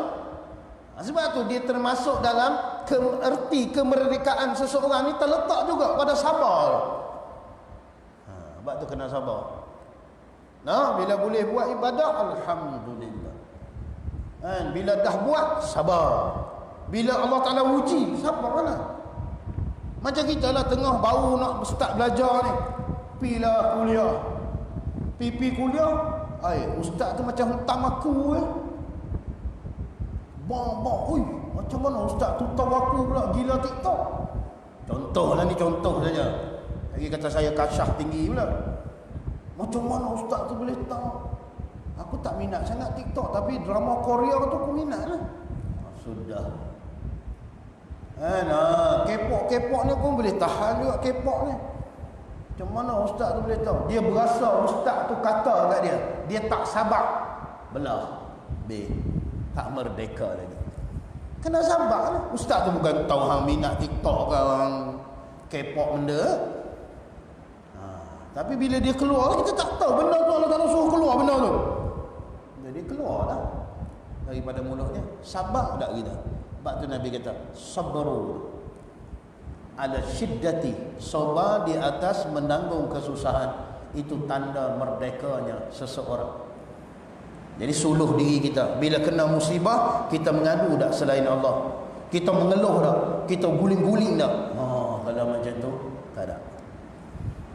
Sebab tu dia termasuk dalam erti kemerdekaan seseorang ni terletak juga pada sabar. Sebab tu kena sabar. Bila boleh buat ibadah, alhamdulillah. Bila dah buat, sabar. Bila Allah Ta'ala uji, sabar lah. Macam kita lah tengah baru nak start belajar ni, pilah kuliah. Pipi kuliah, ustaz tu macam hentam aku Bang, macam mana ustaz tu tahu aku pula gila TikTok? Contoh lah ni, contoh saja. Lagi kata saya kasyah tinggi pula. Macam mana ustaz tu boleh tahu? Aku tak minat sangat TikTok, tapi drama Korea tu aku minat lah. Sudah. K-pop ni pun boleh tahan juga K-pop ni. Macam mana ustaz tu boleh tahu? Dia berasa ustaz tu kata kat dia, dia tak sabar. Belah. Tak merdeka lagi. Kena sabar lah. Ustaz tu bukan tahu hang minat TikTok ke orang K-pop benda. Tapi bila dia keluar, kita tak tahu benda tu Allah Ta'ala suruh keluar benda tu. Dia keluar lah daripada mulutnya. Sabar tak kita? Sebab tu Nabi kata, sabru ala syiddati, sabar di atas menanggung kesusahan. itu tanda merdekanya seseorang. Jadi suluh diri kita. Bila kena musibah, kita mengadu tak selain Allah? Kita mengeluh tak? Kita guling-guling tak? Kalau macam tu, tak ada.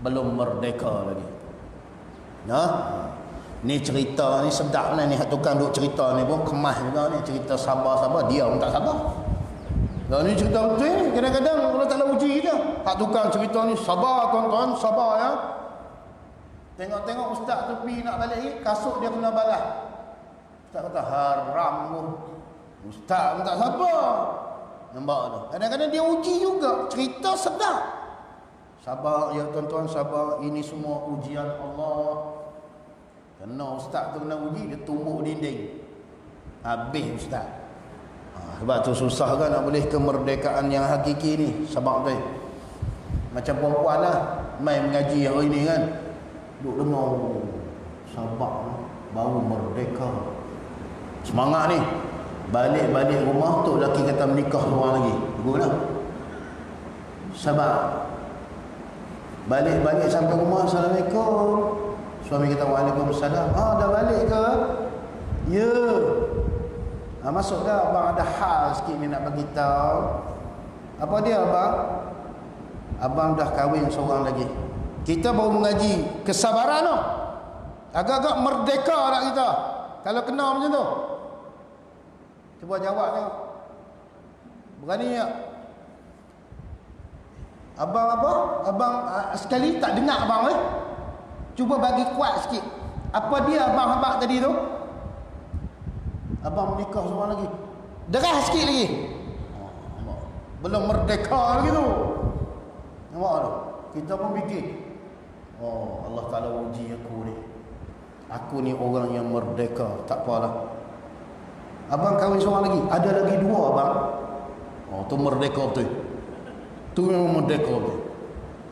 Belum merdeka lagi. Ni cerita ni sedap ni. Tukang duk cerita ni pun kemas juga ni. Cerita sabar-sabar, dia pun tak sabar. Ni cerita betul ni. Kadang-kadang Allah Ta'ala uji kita. Hak tukang cerita ni, sabar tuan-tuan, sabar ya. Tengok-tengok ustaz tu pergi nak balik ni, kasut dia kena balas. Ustaz kata haram pun. Ustaz pun tak sabar. Nampak tu. Kadang-kadang dia uji juga. Cerita sedap. Sabar ya tuan-tuan, sabar. Ini semua ujian Allah. Kena ustaz tu kena uji, dia tumbuk dinding. Habis ustaz. Sebab tu susah kan nak boleh kemerdekaan yang hakiki ni. Sebab tu macam perempuan lah, main mengaji hari ni kan, duk dengar sabar baru merdeka. Semangat ni. Balik-balik rumah tu lelaki kata menikah seorang lagi. Tunggu lah. Sabar. Balik-balik sampai rumah, Assalamualaikum. Suami kata Waalaikumsalam. Dah balik ke? Ya. Masuk dah. Abang ada hal sikit ni nak bagi tahu. Apa dia abang? Abang dah kahwin seorang lagi. Kita baru mengaji kesabaran tu. Agak-agak merdeka tak kita kalau kena macam tu. Cuba jawab tengok. Berani tak? Abang apa? Abang sekali tak dengar abang Cuba bagi kuat sikit. Apa dia abang tadi tu? Abang menikah seorang lagi. Deras sikit lagi. Belum merdeka lagi tu. Nampak tu? Kita pun fikir, Allah Ta'ala uji aku ni. Aku ni orang yang merdeka. Tak apalah. Abang kahwin seorang lagi. Ada lagi dua abang. Tu merdeka betul. Tu memang merdeka betul.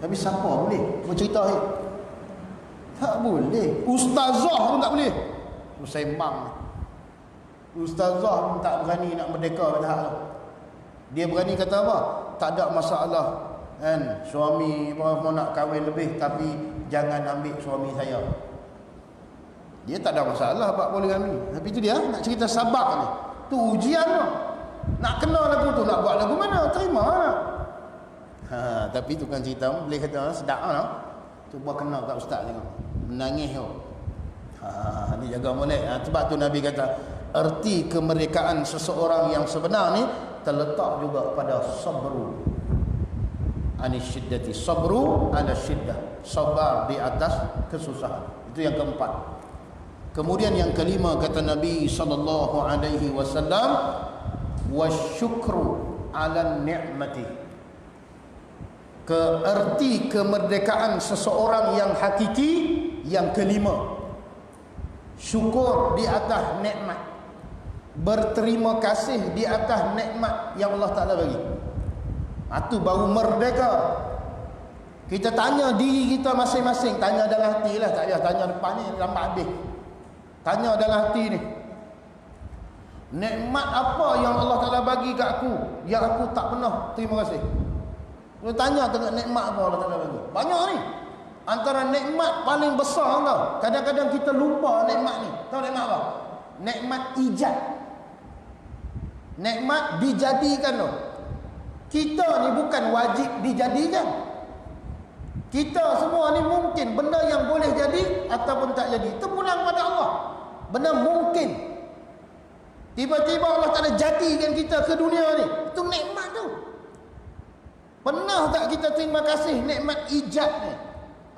Tapi siapa boleh bercerita ni? Tak boleh. Ustazah pun tak boleh. Sembang. Ustazah pun tak berani nak merdeka pada hak tu. Dia berani kata apa? Tak ada masalah kan, suami mau nak kahwin lebih, tapi jangan ambil suami saya. Dia tak ada masalah Pak boleh ambil. Tapi tu dia nak cerita sabak ni. Tu ujian tu. Nak kena lagu tu, nak buat lagu mana? Terima lah. Tapi tu kan cerita boleh kata sedap lah. Cuba kena kat ustaz tengok. Menangis tu. Ni jaga molek. Sebab tu Nabi kata, erti kemerdekaan seseorang yang sebenar ni terletak juga pada sabru anisyiddati. Sabru ala syiddah. Sabar di atas kesusahan. Itu yang keempat. Kemudian yang kelima kata Nabi sallallahu alaihi wasallam, wasyukru ala ni'mati. Keerti kemerdekaan seseorang yang hakiki yang kelima, syukur di atas nikmat, berterima kasih di atas nikmat yang Allah Ta'ala bagi. Itu baru merdeka. Kita tanya diri kita masing-masing, tanya dalam hati lah, tak payah tanya depan ni lambat habis. Tanya dalam hati ni, nikmat apa yang Allah Ta'ala bagi kat aku yang aku tak pernah terima kasih? Kita tanya tengok nikmat apa Allah Ta'ala bagi. Banyak ni. Antara nikmat paling besar tau, kadang-kadang kita lupa nikmat ni. Tahu nikmat apa? Nikmat ijad. Nikmat dijadikan tu. Kita ni bukan wajib dijadikan. Kita semua ni mungkin benda yang boleh jadi ataupun tak jadi. Terpulang pada Allah. Benda mungkin. Tiba-tiba Allah Ta'ala jadikan kita ke dunia ni. Itu nikmat tu. Pernah tak kita terima kasih nikmat ijad ni?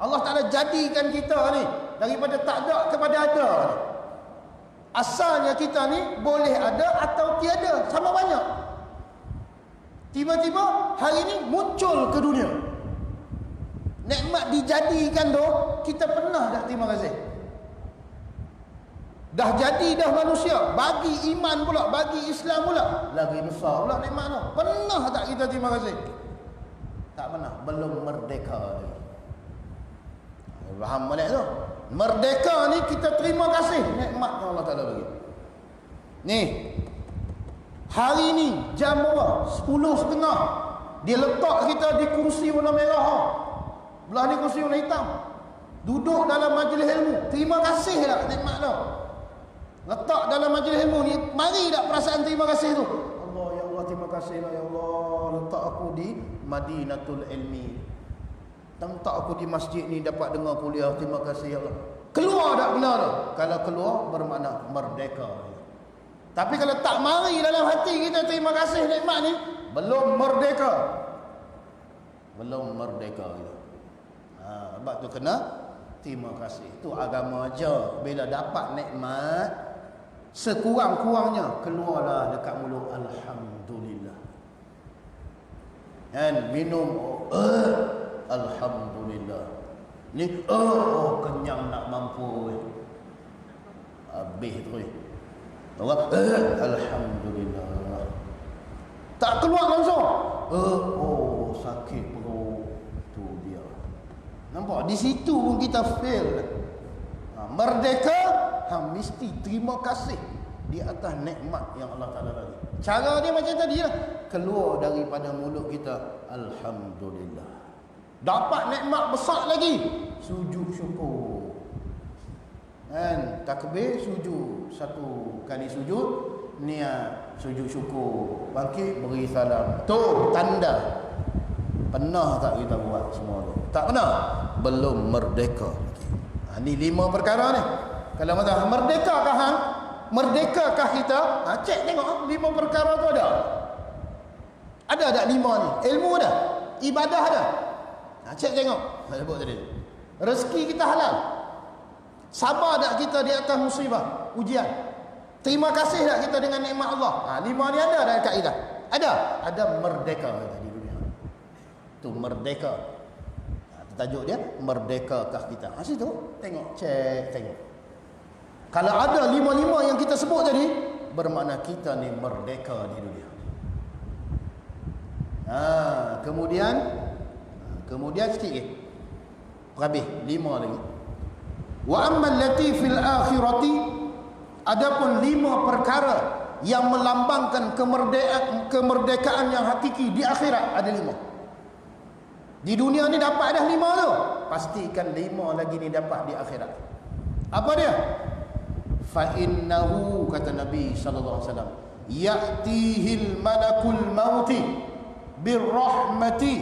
Allah Ta'ala jadikan kita ni daripada tak ada kepada ada ni. Asalnya kita ni boleh ada atau tiada, sama banyak. Tiba-tiba hari ni muncul ke dunia. Nikmat dijadikan tu, kita pernah dah terima kasih. Dah jadi dah manusia, bagi iman pula, bagi Islam pula, lagi besar pula nikmat tu. Pernah tak kita terima kasih? Tak pernah, belum merdeka lagi. Faham balik tu? Merdeka ni kita terima kasih nikmat yang Allah Ta'ala bagi. Ni hari ni jam berapa? 10.30. Dia letak kita di kursi warna merah. Belah ni kursi warna hitam. Duduk dalam majlis ilmu, terima kasih lah nikmat tu. Letak dalam majlis ilmu ni, mari tak perasaan terima kasih tu. Allah, ya Allah, terima kasih lah ya Allah, letak aku di Madinatul Ilmi. Letak aku di masjid ni dapat dengar kuliah, terima kasih ya Allah. Keluar tak benar tu? Kalau keluar bermakna merdeka. Tapi kalau tak mari dalam hati kita terima kasih nikmat ni, belum merdeka. Belum merdeka kita. Sebab tu kena terima kasih. Itu agama aja. Bila dapat nikmat, sekurang-kurangnya keluarlah dekat mulut alhamdulillah. Dan minum alhamdulillah. Ni kenyang nak mampu. Habis tu. Orang alhamdulillah. Tak keluar langsung. Sakit perut. Tu dia. Nampak? Di situ pun kita fail. Merdeka, mesti terima kasih di atas nikmat yang Allah Ta'ala bagi. Cara dia macam tadi lah. Keluar daripada mulut kita, alhamdulillah. Dapat nikmat besar lagi, sujud syukur. Kan? Takbir sujud. Satu kali sujud, niat sujud syukur. Bangkit, beri salam. Tu tanda. Pernah tak kita buat semua tu? Tak pernah. Belum merdeka. Ni 5 perkara ni. Kalau kata merdekakah hang? Merdekakah kita? Cek tengok 5 perkara tu ada. Ada tak 5 ni? Ilmu ada, ibadah ada. Cek tengok. Sebut tadi. Rezeki kita halal. Sabar tak kita di atas musibah, ujian? Terima kasih tak kita dengan nikmat Allah? 5 ni ada tak dekat kita? Ada. Ada merdeka di dunia. Tu merdeka. Tajuk dia, merdekakah kita? Situ tengok, cek, tengok. Kalau ada 5 yang kita sebut tadi, bermakna kita ni merdeka di dunia. Kemudian sikit lagi. Habis 5 lagi. Wa ammal lati fil akhirati, adapun 5 perkara yang melambangkan kemerdekaan yang hakiki di akhirat, ada 5. Di dunia ni dapat dah 5 tu, pastikan 5 lagi ni dapat di akhirat. Apa dia? Fa innahu, kata Nabi sallallahu alaihi wasallam, ya'tihil malakul mauti birrahmati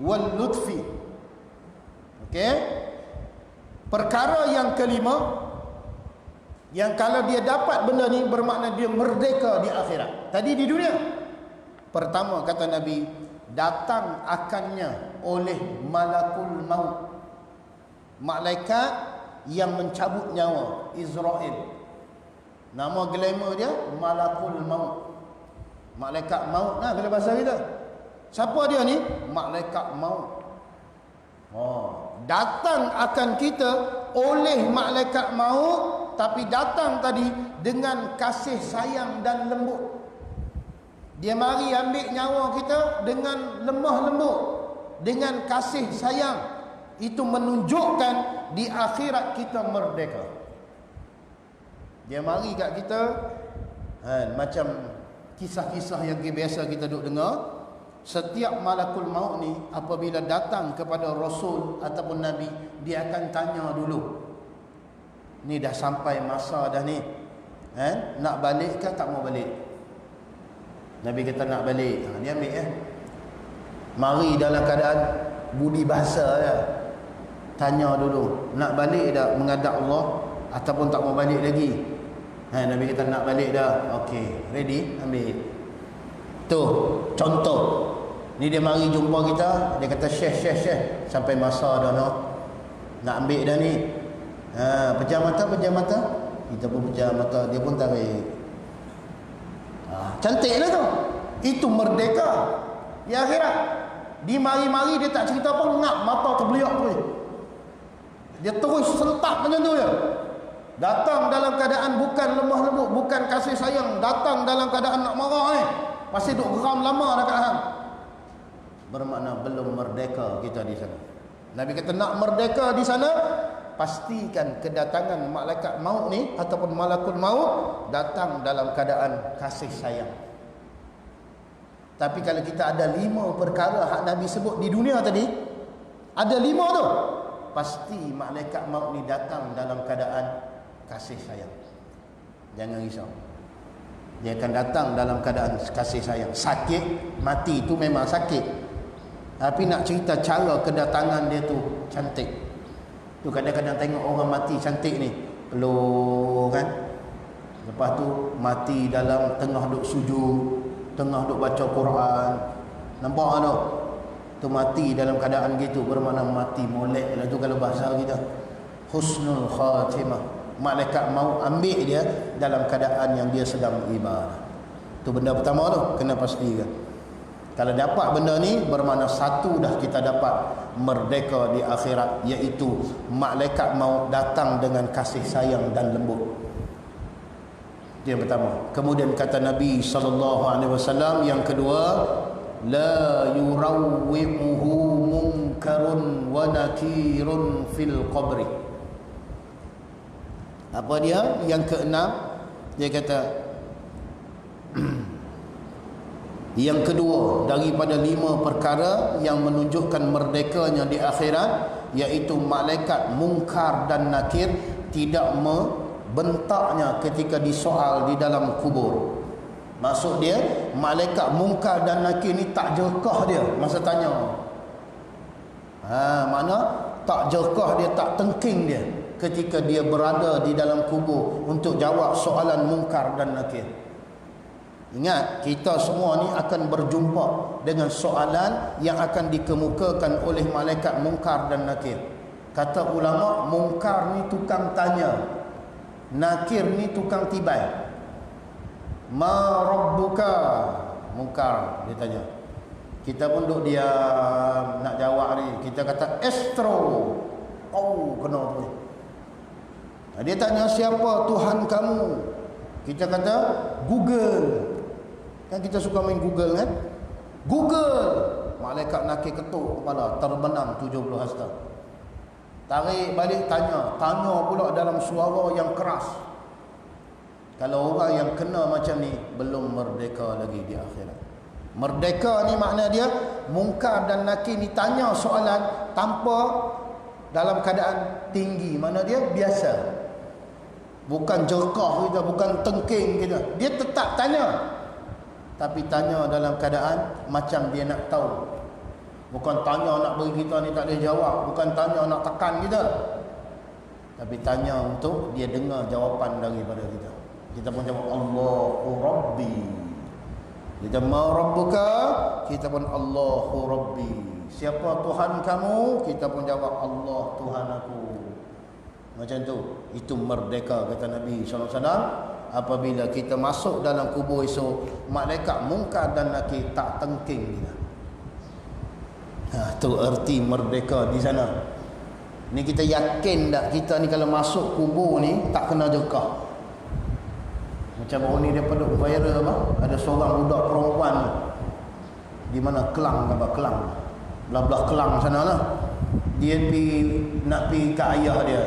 wal lutfi. Okey? Perkara yang kelima, yang kalau dia dapat benda ni bermakna dia merdeka di akhirat. Tadi di dunia. Pertama kata Nabi, datang akannya oleh malakul maut, malaikat yang mencabut nyawa, Israel. Nama glamour dia malakul maut, malaikat maut. Kalau bahasa kita, siapa dia ni? Malaikat maut. Datang akan kita oleh malaikat maut, tapi datang tadi dengan kasih sayang dan lembut. Dia mari ambil nyawa kita dengan lemah lembut, dengan kasih sayang. Itu menunjukkan di akhirat kita merdeka. Dia mari kat kita, macam kisah-kisah yang biasa kita duk dengar. Setiap malakul maut ni apabila datang kepada Rasul ataupun Nabi, dia akan tanya dulu, ni dah sampai masa dah ni, nak balik ke tak mau balik? Nabi kata nak balik. Dia ambil mari dalam keadaan budi bahasa ya. Tanya dulu, nak balik dah menghadap Allah ataupun tak mau balik lagi? Nabi kata nak balik dah. Okey, ready? Ambil. Tu contoh. Ni dia mari jumpa kita, dia kata syekh sampai masa dah nak ambil dah ni. Pejam mata. Kita pun pejam mata, dia pun tarik. Cantiklah tu. Itu merdeka di akhirat. Di mari-mari dia tak cerita apa, ngap mata terbeliak tu. Dia terus sentak macam tu je. Datang dalam keadaan bukan lemah lembut, bukan kasih sayang, datang dalam keadaan nak marah ni. Masih duk geram lama dekat hang. Bermakna belum merdeka kita di sana. Nabi kata nak merdeka di sana, pastikan kedatangan malaikat maut ni ataupun malakul maut datang dalam keadaan kasih sayang. Tapi kalau kita ada 5 perkara hak Nabi sebut di dunia tadi, ada 5 tu, pasti malaikat maut ni datang dalam keadaan kasih sayang. Jangan risau. Dia akan datang dalam keadaan kasih sayang. Sakit, mati tu memang sakit. Tapi nak cerita cara kedatangan dia tu cantik. Tu kadang-kadang tengok orang mati cantik ni, peluk kan. Lepas tu mati dalam tengah duk sujud, tengah duk baca Quran. Nampak tak? Tu mati dalam keadaan gitu, bermakna mati molek lah tu kalau bahasa kita. Husnul khatimah. Malaikat mau ambil dia dalam keadaan yang dia sedang ibadah. Tu benda pertama tu kena pastikan. Kalau dapat benda ni, bermakna satu dah kita dapat merdeka di akhirat, iaitu malaikat maut datang dengan kasih sayang dan lembut. Itu yang pertama. Kemudian kata Nabi SAW, yang kedua, la yurawwi'uhu munkarun wa nakirun fil qabri. Apa dia? Yang keenam, dia kata yang kedua daripada 5 perkara yang menunjukkan merdekanya di akhirat, iaitu malaikat mungkar dan nakir tidak membentaknya ketika disoal di dalam kubur. Maksud dia, malaikat mungkar dan nakir ni tak jerkah dia masa tanya. Mana tak jerkah dia, tak tengking dia ketika dia berada di dalam kubur untuk jawab soalan mungkar dan nakir. Ingat, kita semua ni akan berjumpa dengan soalan yang akan dikemukakan oleh malaikat mungkar dan nakir. Kata ulama, mungkar ni tukang tanya, nakir ni tukang tibai. Ma rabbuka, mungkar dia tanya. Kita pun duduk diam nak jawab ni. Kita kata astro. Oh, kena tu. Dia tanya, siapa Tuhan kamu? Kita kata Google. Kan kita suka main Google kan? Google. Malaikat nakir ketuk kepala, terbenam 70 hasta. Tarik balik tanya pula dalam suara yang keras. Kalau orang yang kena macam ni, belum merdeka lagi di akhirat. Merdeka ni makna dia, mungkar dan nakir ni tanya soalan tanpa dalam keadaan tinggi. Mana dia biasa. Bukan jerkah kita, bukan tengking kita. Dia tetap tanya, tapi tanya dalam keadaan macam dia nak tahu. Bukan tanya nak beri kita ni tak boleh jawab. Bukan tanya nak tekan kita, tapi tanya untuk dia dengar jawapan daripada kita. Kita pun jawab Allahu Rabbi. Kita ma rabbuka, kita pun Allahu Rabbi. Siapa Tuhan kamu? Kita pun jawab Allah Tuhan aku. Macam tu. Itu merdeka, kata Nabi SAW. Apabila kita masuk dalam kubur esok, malaikat mungkar dan nakir tak tengking kita. Tu erti merdeka di sana. Ni kita yakin tak kita ni kalau masuk kubur ni tak kena jerkah. Macam baru ni dia pada viral apa? Ada seorang budak perempuan di mana Kelang, belah-belah Kelang sana lah. Dia nak pergi ke ayah dia,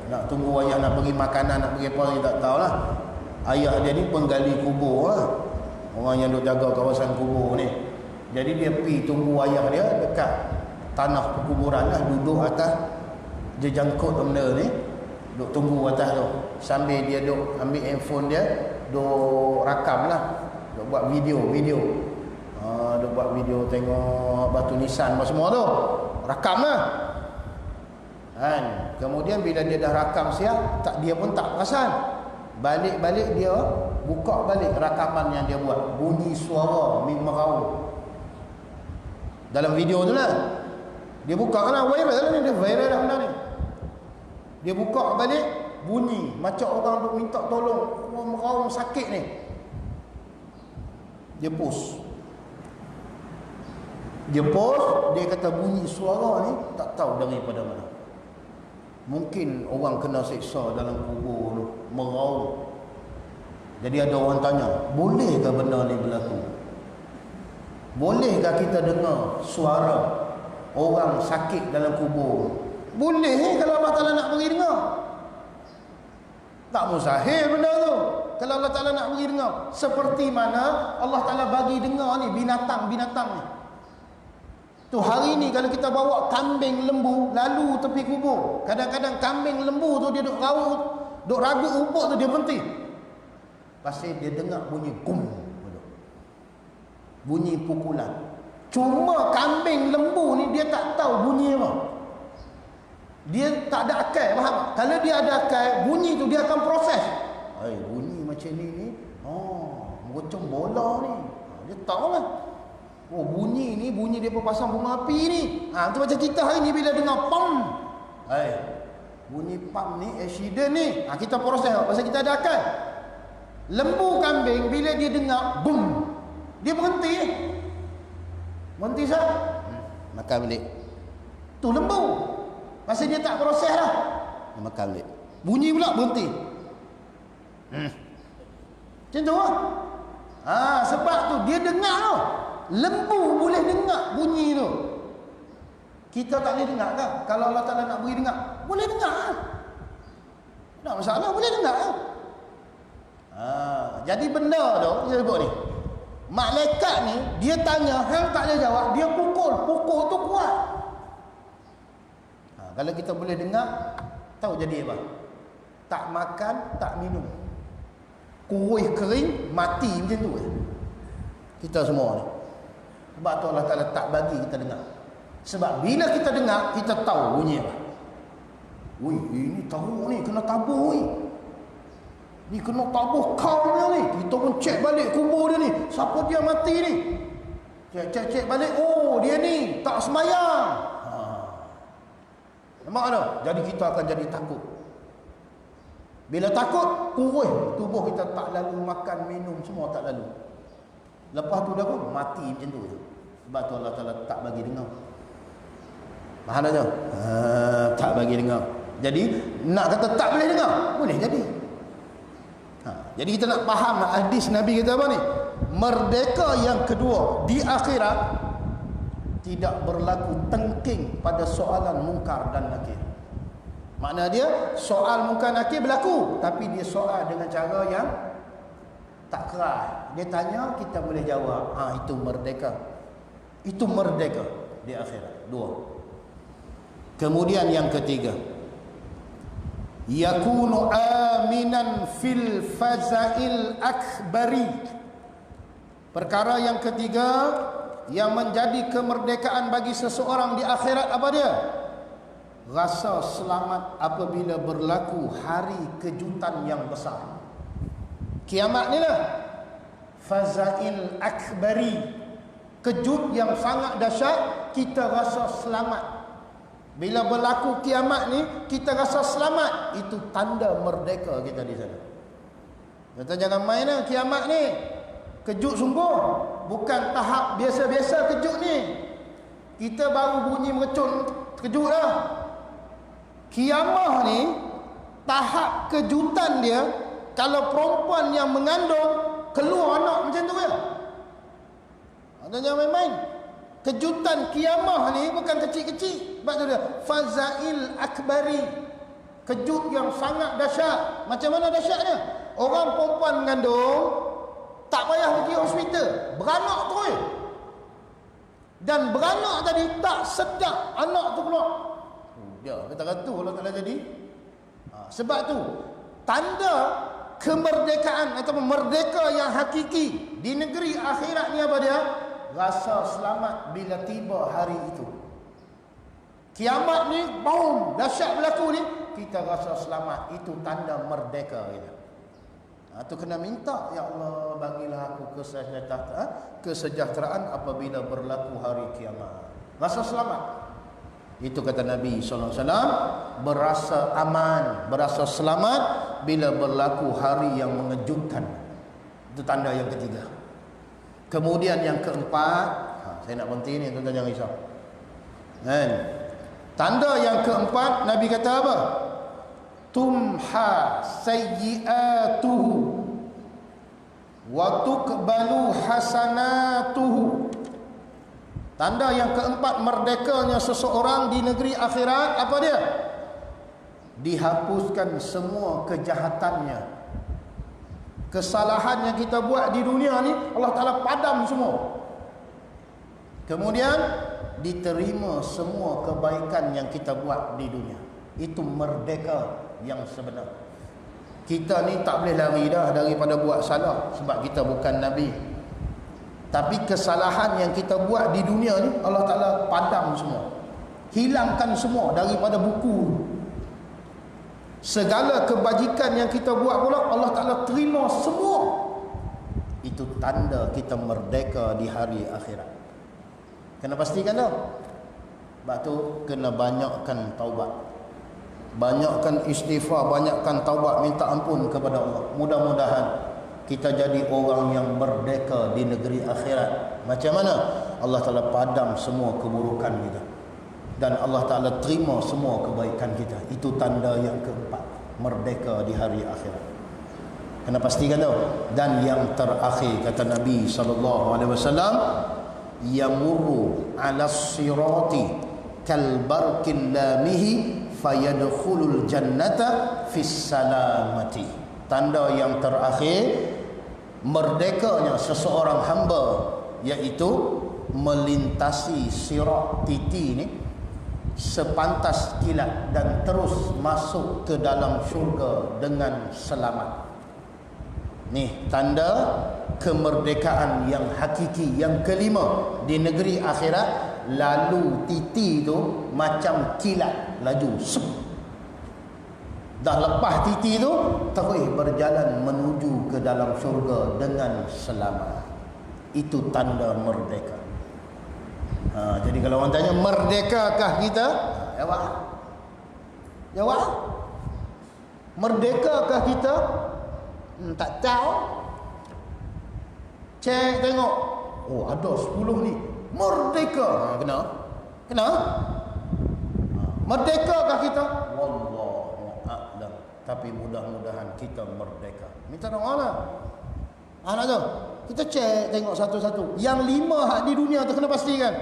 nak tunggu ayah nak bagi makanan, nak bagi apa, dia tak tahulah. Ayah dia ni penggali kubur lah, orang yang duk jaga kawasan kubur ni. Jadi dia pergi tunggu ayah dia dekat tanah perkuburan lah, duduk atas, dia jangkut benda ni, duk tunggu atas tu. Sambil dia duk ambil handphone dia, duk rakam lah, duk buat video. Duk buat video tengok batu nisan apa semua tu, rakam lah kan. Kemudian bila dia dah rakam siap, dia pun tak perasan. Balik dia buka balik rakaman yang dia buat, bunyi suara meraung dalam video tu lah. Dia buka lah, viral ni, dia viral dah benda ni. Dia buka balik, bunyi macam orang duk minta tolong, orang meraung sakit ni. Dia post, dia kata bunyi suara ni tak tahu daripada mana. Mungkin orang kena seksa dalam kubur tu, meraung. Jadi ada orang tanya, bolehkah benda ni berlaku? Bolehkah kita dengar suara orang sakit dalam kubur? Boleh kalau Allah Ta'ala nak bagi dengar. Tak mustahil benda tu kalau Allah Ta'ala nak bagi dengar. Seperti mana Allah Ta'ala bagi dengar ni binatang-binatang ni. Tu hari ni kalau kita bawa kambing lembu lalu tepi kubur, kadang-kadang kambing lembu tu dia duk ragut rumput tu, dia berhenti. Pasal dia dengar bunyi gum, bunyi pukulan. Cuma kambing lembu ni dia tak tahu bunyi apa. Dia tak ada akal, faham? Kalau dia ada akal, bunyi tu dia akan proses. Bunyi macam ni. Macam bola ni. Dia tahu lah. Bunyi ni bunyi dia pasang bunga api ni. Tu macam kita hari ni bila dengar pam. Bunyi pam ni accident ni. Kita proses pasal kita ada akal. Lembu kambing bila dia dengar bum, dia berhenti. Berhenti sah. Makan balik. Tu lembu. Pasal dia tak proses lah. Dia makan balik. Bunyi pula berhenti. Macam tu lah. Sebab tu dia dengar tau. Lembu boleh dengar bunyi tu. Kita tak boleh dengar kan? Kalau Allah Ta'ala nak beri dengar, boleh dengar kan? Tak masalah, boleh dengar kan? Jadi benda tu dia sebut ni, malaikat ni dia tanya, hang tak boleh jawab, dia pukul tu kuat. Kalau kita boleh dengar, tahu jadi apa? Tak makan, tak minum, kuih kering, mati macam tu. Kita semua ni. Sebab tu Allah Ta'ala tak bagi kita dengar. Sebab bila kita dengar, kita tahu bunyi apa. Ini tahu ni kena tabuh ni. Ni kena tabuh kau ni. Kita pun cek balik kubur dia ni. Siapa dia mati ni? Cek balik. Dia ni tak sembahyang. Nampak tak? Jadi kita akan jadi takut. Bila takut, tubuh kita tak lalu makan, minum, semua tak lalu. Lepas tu dah pun mati macam tu. Sebab tu Allah Ta'ala tak bagi dengar. Faham tak? Tak bagi dengar. Jadi nak kata tak boleh dengar, boleh jadi. Jadi kita nak faham hadis Nabi kata apa ni? Merdeka yang kedua di akhirat tidak berlaku tengking pada soalan mungkar dan nakir. Makna dia soal mungkar nakir berlaku, tapi dia soal dengan cara yang tak keras. Dia tanya, kita boleh jawab. Itu merdeka. Itu merdeka di akhirat. 2. Kemudian yang ketiga, yakunu aminan fil fazail akbari. Perkara yang ketiga yang menjadi kemerdekaan bagi seseorang di akhirat apa dia? Rasa selamat apabila berlaku hari kejutan yang besar. Kiamat ni lah fazail akbari, kejut yang sangat dahsyat. Kita rasa selamat bila berlaku kiamat ni. Kita rasa selamat, itu tanda merdeka kita di sana. Kita jangan main lah kiamat ni. Kejut sungguh, bukan tahap biasa-biasa kejut ni. Kita baru bunyi mercun kejut lah. Kiamah ni tahap kejutan dia, kalau perempuan yang mengandung keluar anak macam tu ya. Jangan main-main. Kejutan kiamah ni bukan kecil-kecil. Sebab tu dia fazail akbari, kejut yang sangat dahsyat. Macam mana dahsyatnya? Orang perempuan mengandung tak payah pergi hospital, beranak terus. Dan beranak tadi tak sedap anak tu keluar. Dia kata tu kalau tak jadi. Sebab tu tanda kemerdekaan atau merdeka yang hakiki di negeri akhirat ni apa dia? Rasa selamat bila tiba hari itu. Kiamat ni boom, dahsyat berlaku ni, kita rasa selamat, itu tanda merdeka kita. Tu kena minta, ya Allah bagilah aku kesejahteraan apabila berlaku hari kiamat. Rasa selamat. Itu kata Nabi SAW, berasa aman, berasa selamat bila berlaku hari yang mengejutkan. Itu tanda yang ketiga. Kemudian yang keempat, saya nak berhenti ni, tuan-tuan jangan risau. Tanda yang keempat, Nabi kata apa? Tumha sayyi'atuhu wa tuqbalu hasanatuhu. Tanda yang keempat merdekanya seseorang di negeri akhirat apa dia? Dihapuskan semua kejahatannya, kesalahan yang kita buat di dunia ni Allah Ta'ala padam semua. Kemudian diterima semua kebaikan yang kita buat di dunia. Itu merdeka yang sebenar. Kita ni tak boleh lari dah daripada buat salah sebab kita bukan Nabi. Tapi kesalahan yang kita buat di dunia ni Allah Ta'ala padam semua, hilangkan semua daripada buku. Segala kebajikan yang kita buat pula Allah Ta'ala terima semua. Itu tanda kita merdeka di hari akhirat. Kena pastikan tau. Sebab tu kena banyakkan taubat, banyakkan istighfar, banyakkan taubat, minta ampun kepada Allah. Mudah-mudahan kita jadi orang yang merdeka di negeri akhirat. Macam mana? Allah Ta'ala padam semua keburukan kita dan Allah Ta'ala terima semua kebaikan kita. Itu tanda yang keempat, merdeka di hari akhirat. Kena pastikan tau. Dan yang terakhir kata Nabi SAW, yamurru 'alas sirati kal barqil lamihi fayadkhulul jannata fis salamati. Tanda yang terakhir merdekanya seseorang hamba, iaitu melintasi sirat, titi ni, sepantas kilat dan terus masuk ke dalam syurga dengan selamat. Ni tanda kemerdekaan yang hakiki. Yang kelima, di negeri akhirat lalu titi tu macam kilat laju. Dah lepas titi tu terus berjalan menuju ke dalam syurga dengan selamat. Itu tanda merdeka. Jadi kalau orang tanya merdekakah kita? Jawab. Jawab. Merdekakah kita? Tak tahu. Cek tengok. Oh, ada 10 ni. Merdeka. Kena? Kena? Merdekakah kita? Wallahu a'lam. Tapi mudah-mudahan kita merdeka. Minta doa lah. Nak tu? Kita cek tengok satu-satu. Yang 5 di dunia tu kena pastikan.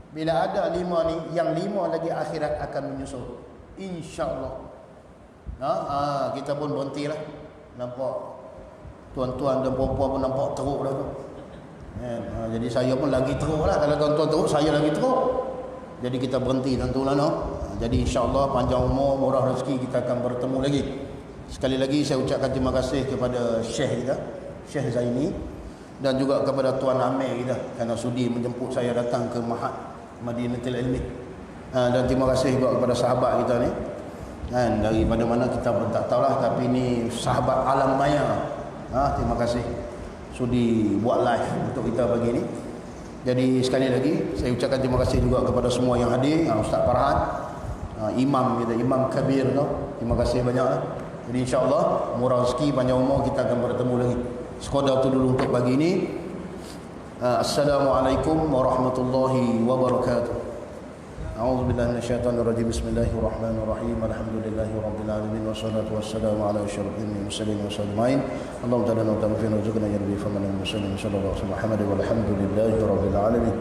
Bila ada 5 ni, yang 5 lagi akhirat akan menyusul. InsyaAllah. Kita pun berhentilah. Nampak tuan-tuan dan puan-puan pun nampak teruk dah tu. Jadi saya pun lagi teruk lah. Kalau tuan-tuan teruk, saya lagi teruk. Jadi kita berhenti tentulah no. Jadi insyaAllah panjang umur, murah rezeki, kita akan bertemu lagi. Sekali lagi saya ucapkan terima kasih kepada Syekh kita, Syekh Zaini, dan juga kepada Tuan Amir kita kerana sudi menjemput saya datang ke Mahad Madinatul Ilmi. Dan terima kasih juga kepada sahabat kita ni. Daripada mana kita pun tak tahulah, tapi ni sahabat alam maya. Terima kasih sudi buat live untuk kita pagi ni. Jadi sekali lagi saya ucapkan terima kasih juga kepada semua yang hadir. Ustaz Farhan, imam kita, Imam Kabir tu, terima kasih banyak. Jadi insya-Allah murah rezeki, panjang umur, kita akan bertemu lagi. Sekadar tu dulu untuk pagi ni. Assalamualaikum warahmatullahi wabarakatuh. A'udzu billahi minasyaitonir rajim. Bismillahirrahmanirrahim. Alhamdulillahi rabbil alamin wassalatu wassalamu ala asyrafil mursalin wa sallallahu Allahumma ta'ala wa ta'ala fi rizqina ya rabbi faman muslimin sallallahu alaihi wa sallam walhamdulillahi rabbil alamin.